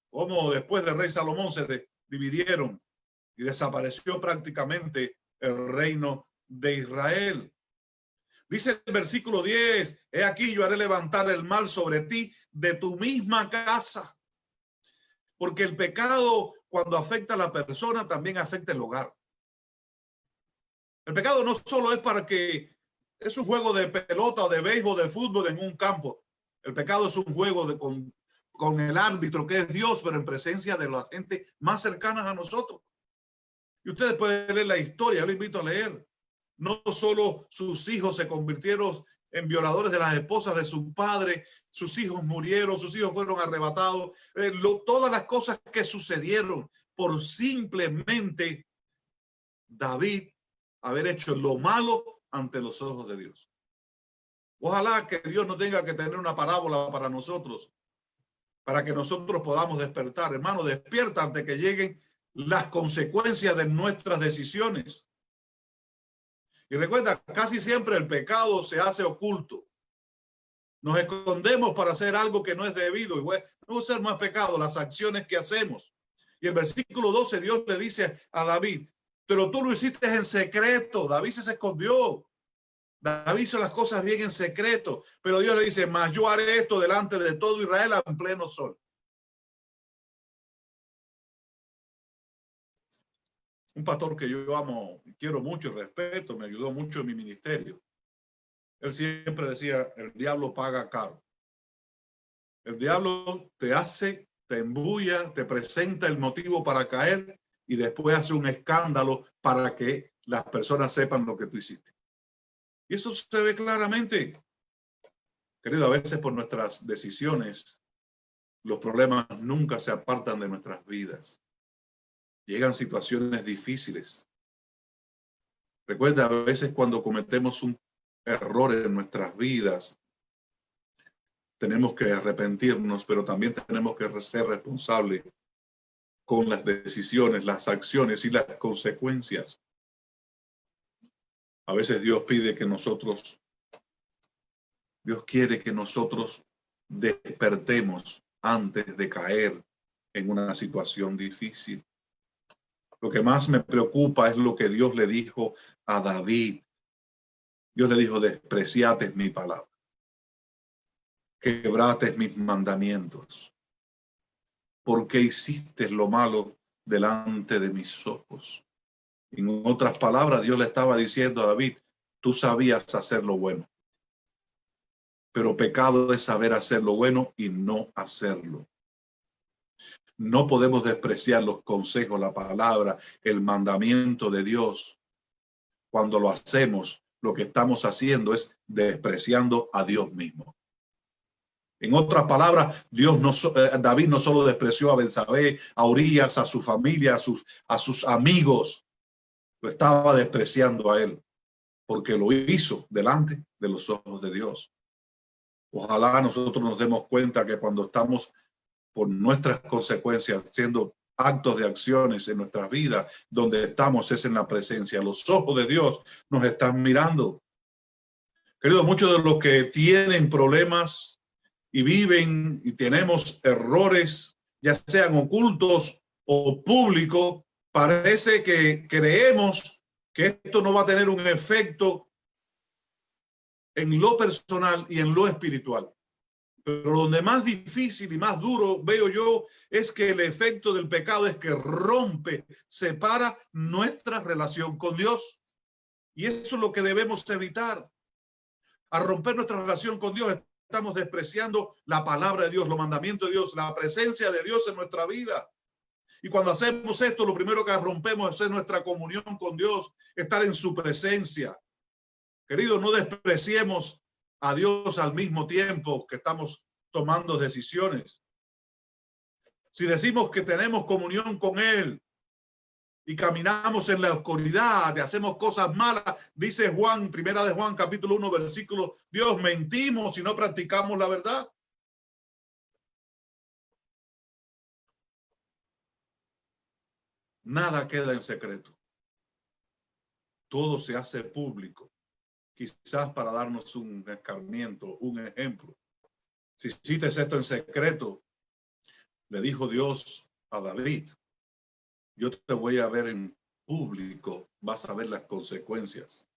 como después del rey Salomón se dividieron y desapareció prácticamente el reino de Israel. Dice el versículo 10, he aquí yo haré levantar el mal sobre ti de tu misma casa. Porque el pecado, cuando afecta a la persona, también afecta el hogar. El pecado no solo es para que es un juego de pelota o de béisbol, de fútbol en un campo. El pecado es un juego con el árbitro que es Dios, pero en presencia de la gente más cercana a nosotros. Y ustedes pueden leer la historia, yo les invito a leer. No solo sus hijos se convirtieron en violadores de las esposas de su padre, sus hijos murieron, sus hijos fueron arrebatados, todas las cosas que sucedieron por simplemente David haber hecho lo malo ante los ojos de Dios. Ojalá que Dios no tenga que tener una parábola para nosotros, para que nosotros podamos despertar. Hermano, despierta antes que lleguen las consecuencias de nuestras decisiones. Y recuerda, casi siempre el pecado se hace oculto. Nos escondemos para hacer algo que no es debido. Y bueno, no va a ser más pecado las acciones que hacemos. Y el versículo 12, Dios le dice a David, pero tú lo hiciste en secreto. David se escondió. David hizo las cosas bien en secreto. Pero Dios le dice, mas yo haré esto delante de todo Israel en pleno sol. Un pastor que yo amo, quiero mucho y respeto, me ayudó mucho en mi ministerio. Él siempre decía, el diablo paga caro. El diablo te hace, te embulla, te presenta el motivo para caer y después hace un escándalo para que las personas sepan lo que tú hiciste. Y eso se ve claramente. Querido, a veces por nuestras decisiones, los problemas nunca se apartan de nuestras vidas. Llegan situaciones difíciles. Recuerda, a veces cuando cometemos un error en nuestras vidas, tenemos que arrepentirnos, pero también tenemos que ser responsables con las decisiones, las acciones y las consecuencias. A veces Dios pide que nosotros, Dios quiere que nosotros despertemos antes de caer en una situación difícil. Lo que más me preocupa es lo que Dios le dijo a David. Dios le dijo, despreciaste mi palabra. Quebraste mis mandamientos. Porque hiciste lo malo delante de mis ojos. En otras palabras, Dios le estaba diciendo a David, tú sabías hacer lo bueno. Pero pecado es saber hacer lo bueno y no hacerlo. No podemos despreciar los consejos, la palabra, el mandamiento de Dios. Cuando lo hacemos, lo que estamos haciendo es despreciando a Dios mismo. En otras palabras, David no solo despreció a Betsabé, a Urías, a su familia, a sus amigos. Lo estaba despreciando a él, porque lo hizo delante de los ojos de Dios. Ojalá nosotros nos demos cuenta que cuando estamos por nuestras consecuencias, haciendo actos de acciones en nuestras vidas, donde estamos es en la presencia. Los ojos de Dios nos están mirando. Queridos, muchos de los que tienen problemas y viven y tenemos errores, ya sean ocultos o públicos, parece que creemos que esto no va a tener un efecto en lo personal y en lo espiritual. Pero donde más difícil y más duro veo yo es que el efecto del pecado es que rompe, separa nuestra relación con Dios. Y eso es lo que debemos evitar. Al romper nuestra relación con Dios, estamos despreciando la palabra de Dios, los mandamientos de Dios, la presencia de Dios en nuestra vida. Y cuando hacemos esto, lo primero que rompemos es nuestra comunión con Dios, estar en su presencia. Queridos, no despreciemos a Dios al mismo tiempo que estamos tomando decisiones. Si decimos que tenemos comunión con Él y caminamos en la oscuridad, y hacemos cosas malas, dice Juan, primera de Juan, capítulo 1, versículo, Dios, mentimos si no practicamos la verdad. Nada queda en secreto. Todo se hace público. Quizás para darnos un escarmiento, un ejemplo. Si hiciste esto en secreto, le dijo Dios a David, yo te voy a ver en público, vas a ver las consecuencias.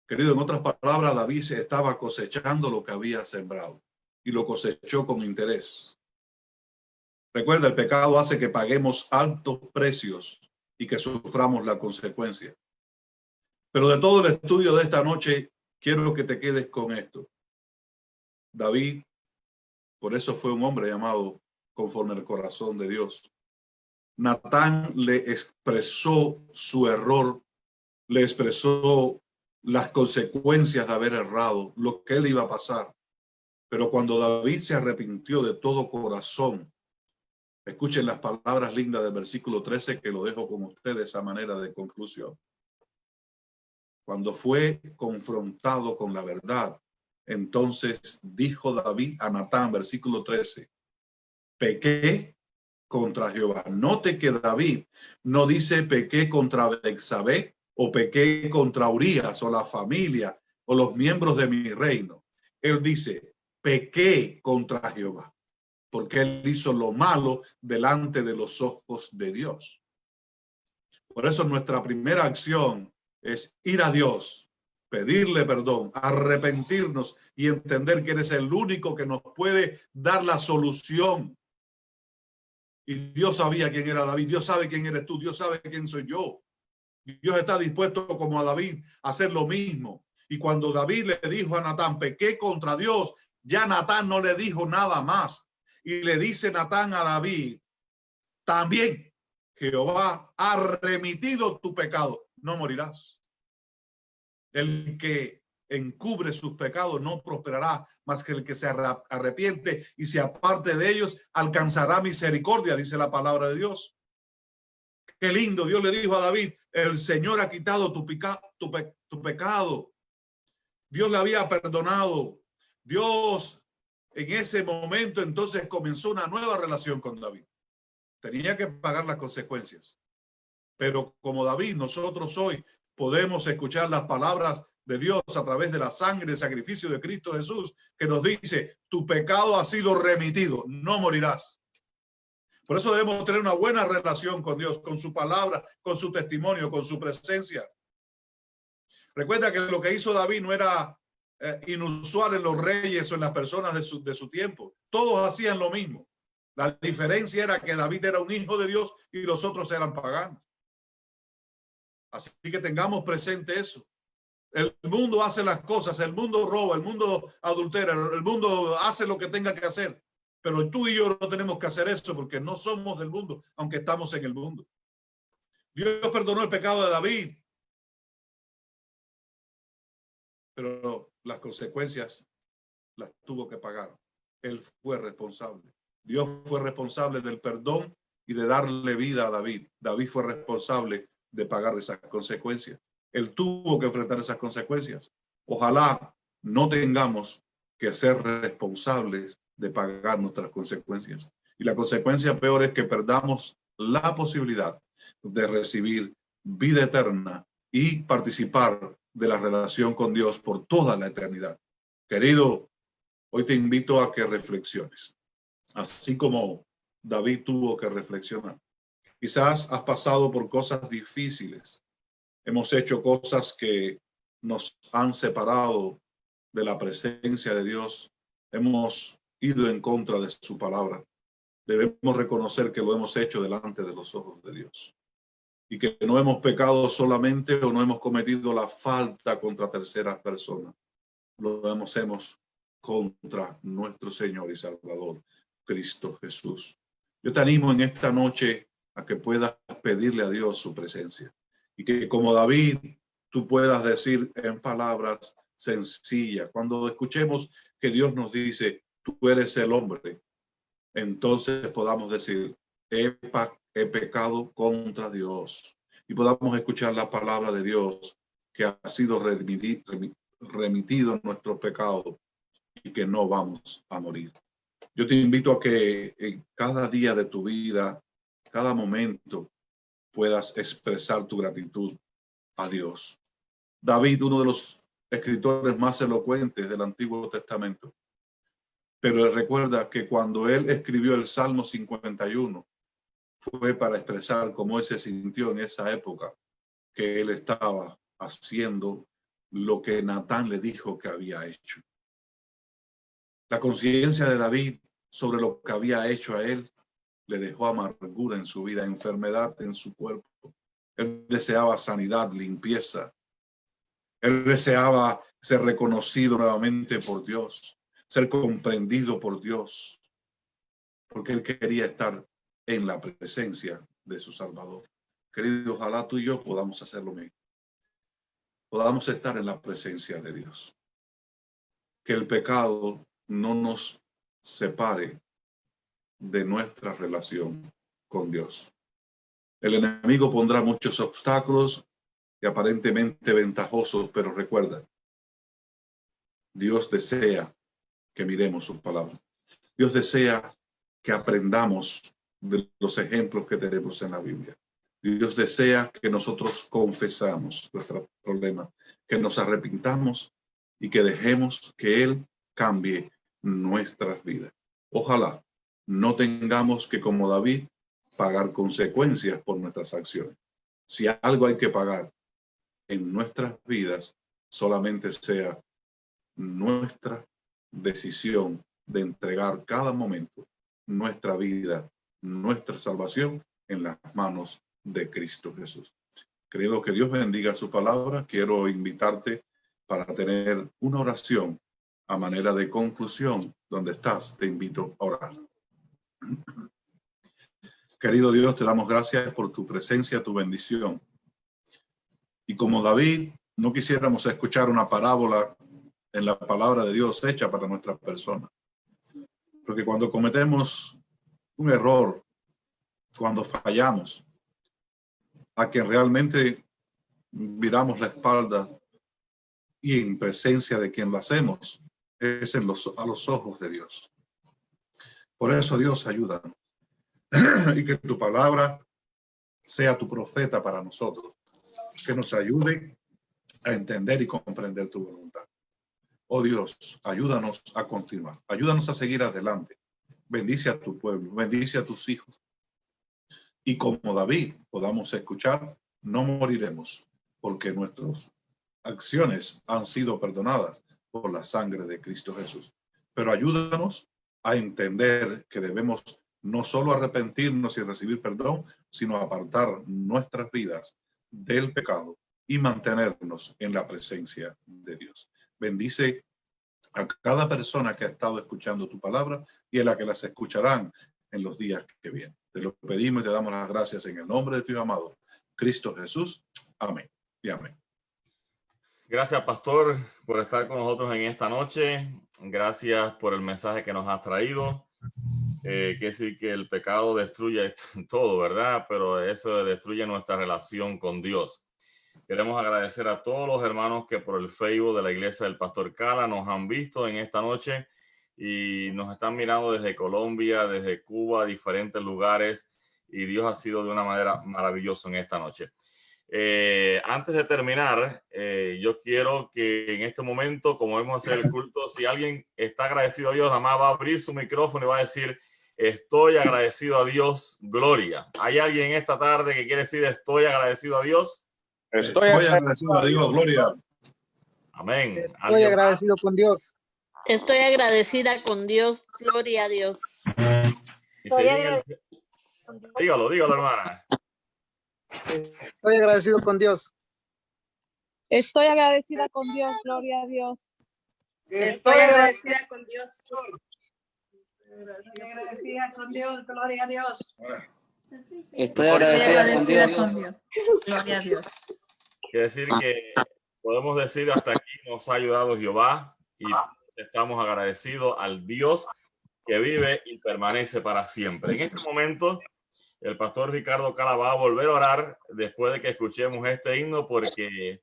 Querido, en otras palabras, David se estaba cosechando lo que había sembrado y lo cosechó con interés. Recuerda, el pecado hace que paguemos altos precios y que suframos la consecuencia. Pero de todo el estudio de esta noche, quiero que te quedes con esto. David, por eso fue un hombre llamado conforme al corazón de Dios. Natán le expresó su error, le expresó las consecuencias de haber errado, lo que él iba a pasar. Pero cuando David se arrepintió de todo corazón, escuchen las palabras lindas del versículo 13 que lo dejo con ustedes a manera de conclusión. Cuando fue confrontado con la verdad, entonces dijo David a Natán, versículo 13, pequé contra Jehová. Note que David no dice pequé contra Betsabé o pequé contra Urías o la familia o los miembros de mi reino. Él dice pequé contra Jehová, porque él hizo lo malo delante de los ojos de Dios. Por eso nuestra primera acción es ir a Dios, pedirle perdón, arrepentirnos y entender que eres el único que nos puede dar la solución. Y Dios sabía quién era David, Dios sabe quién eres tú, Dios sabe quién soy yo. Dios está dispuesto como a David a hacer lo mismo. Y cuando David le dijo a Natán, pequé contra Dios, ya Natán no le dijo nada más. Y le dice Natán a David, también Jehová ha remitido tu pecado, no morirás. El que encubre sus pecados no prosperará, más que el que se arrepiente y se aparte de ellos alcanzará misericordia, dice la palabra de Dios. Qué lindo, Dios le dijo a David, el Señor ha quitado tu pecado. Dios le había perdonado. Dios en ese momento entonces comenzó una nueva relación con David. Tenía que pagar las consecuencias. Pero como David, nosotros hoy podemos escuchar las palabras de Dios a través de la sangre y sacrificio de Cristo Jesús, que nos dice, tu pecado ha sido remitido, no morirás. Por eso debemos tener una buena relación con Dios, con su palabra, con su testimonio, con su presencia. Recuerda que lo que hizo David no era inusual en los reyes o en las personas de su tiempo. Todos hacían lo mismo. La diferencia era que David era un hijo de Dios y los otros eran paganos. Así que tengamos presente eso. El mundo hace las cosas, el mundo roba, el mundo adultera, el mundo hace lo que tenga que hacer. Pero tú y yo no tenemos que hacer eso porque no somos del mundo, aunque estamos en el mundo. Dios perdonó el pecado de David, pero las consecuencias las tuvo que pagar. Él fue responsable. Dios fue responsable del perdón y de darle vida a David. David fue responsable de pagar esas consecuencias. Él tuvo que enfrentar esas consecuencias. Ojalá no tengamos que ser responsables de pagar nuestras consecuencias. Y la consecuencia peor es que perdamos la posibilidad de recibir vida eterna y participar de la relación con Dios por toda la eternidad. Querido, hoy te invito a que reflexiones, así como David tuvo que reflexionar. Quizás has pasado por cosas difíciles. Hemos hecho cosas que nos han separado de la presencia de Dios. Hemos ido en contra de su palabra. Debemos reconocer que lo hemos hecho delante de los ojos de Dios. Y que no hemos pecado solamente o no hemos cometido la falta contra terceras personas. Lo hemos contra nuestro Señor y Salvador, Cristo Jesús. Yo te animo en esta noche a que puedas pedirle a Dios su presencia. Y que como David, tú puedas decir en palabras sencillas. Cuando escuchemos que Dios nos dice, tú eres el hombre, entonces podamos decir, he pecado contra Dios. Y podamos escuchar la palabra de Dios que ha sido remitido nuestro pecado y que no vamos a morir. Yo te invito a que en cada día de tu vida, cada momento, puedas expresar tu gratitud a Dios. David, uno de los escritores más elocuentes del Antiguo Testamento, pero recuerda que cuando él escribió el Salmo 51, fue para expresar cómo él se sintió en esa época, que él estaba haciendo lo que Natán le dijo que había hecho. La conciencia de David sobre lo que había hecho a él le dejó amargura en su vida, enfermedad en su cuerpo. Él deseaba sanidad, limpieza. Él deseaba ser reconocido nuevamente por Dios, ser comprendido por Dios, porque él quería estar en la presencia de su Salvador. Querido, ojalá tú y yo podamos hacer lo mismo. Podamos estar en la presencia de Dios. Que el pecado no nos separe de nuestra relación con Dios. El enemigo pondrá muchos obstáculos y aparentemente ventajosos, pero recuerda, Dios desea que miremos sus palabras. Dios desea que aprendamos de los ejemplos que tenemos en la Biblia. Dios desea que nosotros confesamos nuestro problema, que nos arrepintamos y que dejemos que Él cambie nuestras vidas. Ojalá no tengamos que, como David, pagar consecuencias por nuestras acciones. Si algo hay que pagar en nuestras vidas, solamente sea nuestra decisión de entregar cada momento nuestra vida, nuestra salvación en las manos de Cristo Jesús. Querido, que Dios bendiga su palabra. Quiero invitarte para tener una oración a manera de conclusión. Donde estás, te invito a orar. Querido Dios, te damos gracias por tu presencia, tu bendición. Y como David, no quisiéramos escuchar una parábola en la palabra de Dios hecha para nuestra persona. Porque cuando cometemos un error, cuando fallamos, a quien realmente viramos la espalda y en presencia de quien lo hacemos, es a los ojos de Dios. Por eso, Dios, ayúdanos. Y que tu palabra sea tu profeta para nosotros, que nos ayude a entender y comprender tu voluntad. Oh Dios, ayúdanos a continuar, ayúdanos a seguir adelante. Bendice a tu pueblo, bendice a tus hijos. Y como David podamos escuchar, no moriremos, porque nuestras acciones han sido perdonadas por la sangre de Cristo Jesús. Pero ayúdanos a entender que debemos no solo arrepentirnos y recibir perdón, sino apartar nuestras vidas del pecado y mantenernos en la presencia de Dios. Bendice a cada persona que ha estado escuchando tu palabra y a la que las escucharán en los días que vienen. Te lo pedimos y te damos las gracias en el nombre de tu amado Cristo Jesús. Amén y amén. Gracias, pastor, por estar con nosotros en esta noche. Gracias por el mensaje que nos has traído. Quiere decir que el pecado destruye todo, ¿verdad? Pero eso destruye nuestra relación con Dios. Queremos agradecer a todos los hermanos que por el Facebook de la Iglesia del Pastor Cala nos han visto en esta noche y nos están mirando desde Colombia, desde Cuba, diferentes lugares, y Dios ha sido de una manera maravillosa en esta noche. Antes de terminar, yo quiero que en este momento, como vamos a hacer el culto, si alguien está agradecido a Dios, nada más va a abrir su micrófono y va a decir: estoy agradecido a Dios, gloria. ¿Hay alguien esta tarde que quiere decir estoy agradecido a Dios? Estoy agradecido a Dios, gloria. Amén. Estoy agradecido con Dios. Estoy agradecida con Dios, gloria a Dios. Dígalo, hermana. Estoy agradecido con Dios. Estoy agradecida con Dios, gloria a Dios. Estoy agradecida con Dios. Estoy agradecida con Dios, gloria a Dios. Estoy agradecida con Dios, gloria a Dios. Quiere decir que podemos decir: hasta aquí nos ha ayudado Jehová, y estamos agradecidos al Dios que vive y permanece para siempre. En este momento, el pastor Ricardo Cala va a volver a orar después de que escuchemos este himno, porque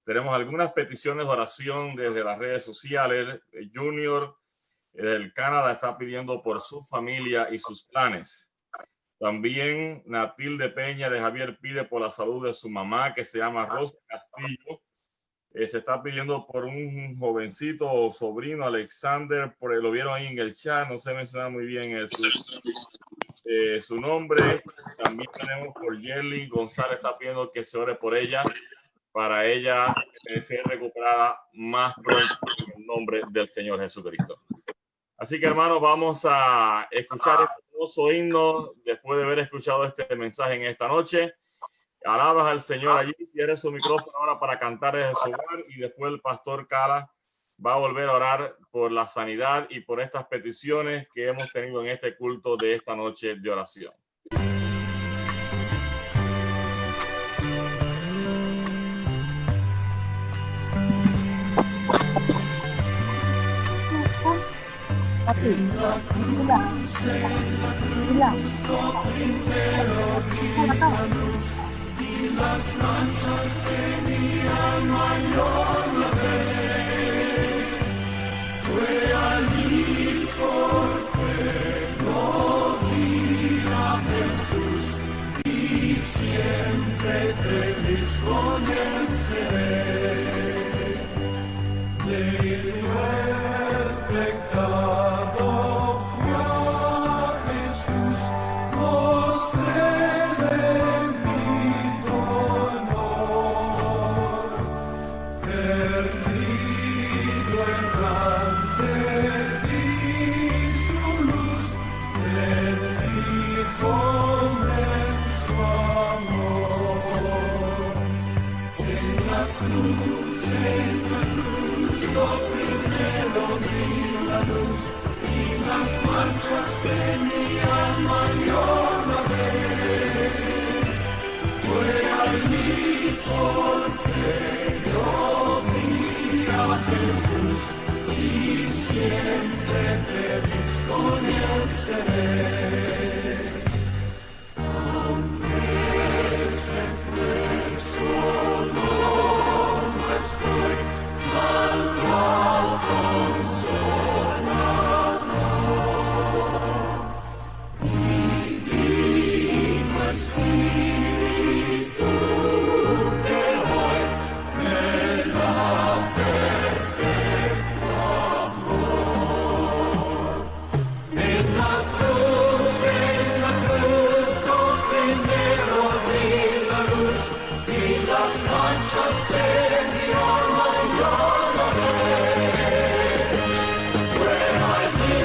tenemos algunas peticiones de oración desde las redes sociales. Junior del Canadá está pidiendo por su familia y sus planes. También Natilde Peña de Javier pide por la salud de su mamá, que se llama Rosa Castillo. Se está pidiendo por un jovencito o sobrino, Alexander, lo vieron ahí en el chat, no se menciona muy bien su nombre. También tenemos por Yerly González, está pidiendo que se ore por ella, para ella ser recuperada más pronto en el nombre del Señor Jesucristo. Así que, hermanos, vamos a escuchar este hermoso himno después de haber escuchado este mensaje en esta noche. Alabas al Señor allí. Cierre su micrófono ahora para cantar desde su hogar, y después el pastor Cala va a volver a orar por la sanidad y por estas peticiones que hemos tenido en este culto de esta noche de oración. Las manchas tenían mayor fue allí porque no vi a Jesús, y siempre feliz con él seré. De el pecado fui a Jesús, mostréle mi dolor, perdido errante vi su luz, bendíjome su amor. En la cruz, lo primero vi la luz, y las manchas de mi alma yo la ve. Fue allí porque yo vi a Jesús, y siempre feliz con él seré. Aunque se fue solo, no estoy mal consolador. Divino Espíritu que hoy me da perfecto amor. En la cruz, con primero vi la luz, y las manchas de mi alma yo la ve. Fue allí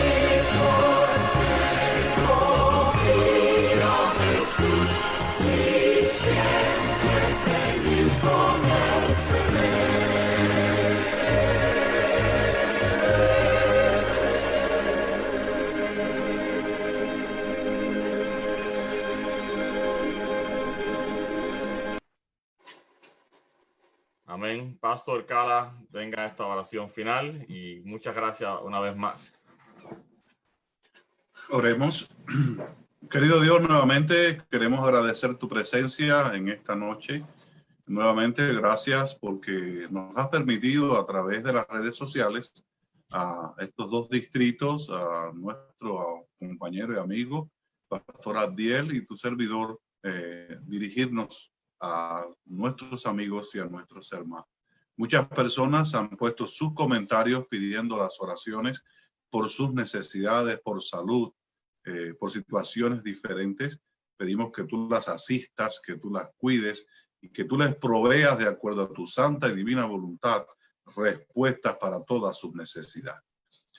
porque yo vi a Jesús, y siempre feliz con él seré. Amén. Pastor Cala, venga esta oración final, y muchas gracias una vez más. Oremos. Querido Dios, nuevamente queremos agradecer tu presencia en esta noche. Nuevamente, gracias porque nos has permitido a través de las redes sociales a estos dos distritos, a nuestro compañero y amigo, Pastor Abdiel, y tu servidor, dirigirnos a nuestros amigos y a nuestros hermanos. Muchas personas han puesto sus comentarios pidiendo las oraciones por sus necesidades, por salud, por situaciones diferentes. Pedimos que tú las asistas, que tú las cuides y que tú les proveas de acuerdo a tu santa y divina voluntad respuestas para todas sus necesidades.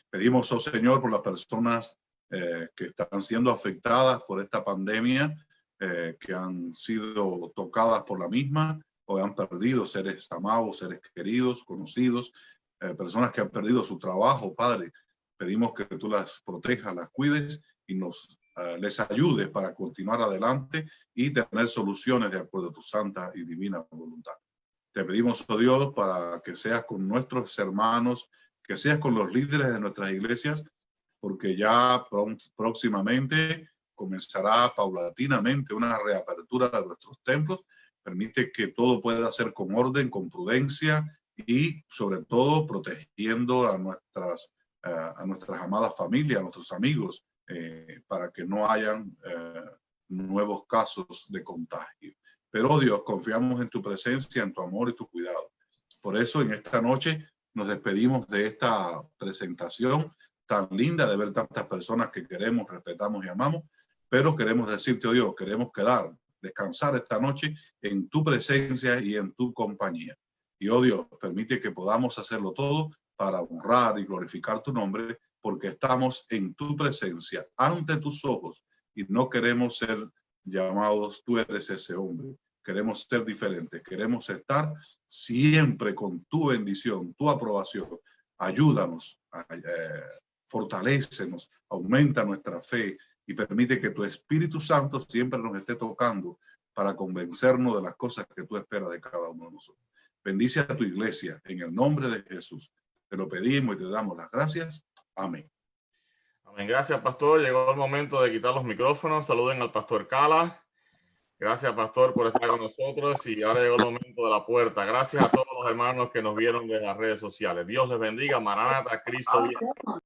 Pedimos, oh Señor, por las personas que están siendo afectadas por esta pandemia, que han sido tocadas por la misma o han perdido seres amados, seres queridos, conocidos, personas que han perdido su trabajo, Padre. Pedimos que tú las protejas, las cuides y les ayudes para continuar adelante y tener soluciones de acuerdo a tu santa y divina voluntad. Te pedimos, oh Dios, para que seas con nuestros hermanos, que seas con los líderes de nuestras iglesias, porque ya próximamente comenzará paulatinamente una reapertura de nuestros templos. Permite que todo pueda ser con orden, con prudencia y sobre todo protegiendo a nuestras amadas familias, a nuestros amigos, para que no hayan nuevos casos de contagio. Pero Dios, confiamos en tu presencia, en tu amor y tu cuidado. Por eso en esta noche nos despedimos de esta presentación tan linda de ver tantas personas que queremos, respetamos y amamos, pero queremos decirte, oh Dios, queremos descansar esta noche en tu presencia y en tu compañía. Y oh Dios, permite que podamos hacerlo todo para honrar y glorificar tu nombre, porque estamos en tu presencia, ante tus ojos, y no queremos ser llamados, tú eres ese hombre. Queremos ser diferentes, queremos estar siempre con tu bendición, tu aprobación. Ayúdanos, fortalécenos, aumenta nuestra fe y permite que tu Espíritu Santo siempre nos esté tocando para convencernos de las cosas que tú esperas de cada uno de nosotros. Bendice a tu iglesia en el nombre de Jesús. Te lo pedimos y te damos las gracias. Amén. Amén. Gracias, pastor. Llegó el momento de quitar los micrófonos. Saluden al pastor Cala. Gracias, pastor, por estar con nosotros. Y ahora llegó el momento de la puerta. Gracias a todos los hermanos que nos vieron desde las redes sociales. Dios les bendiga. Maranata, Cristo viene.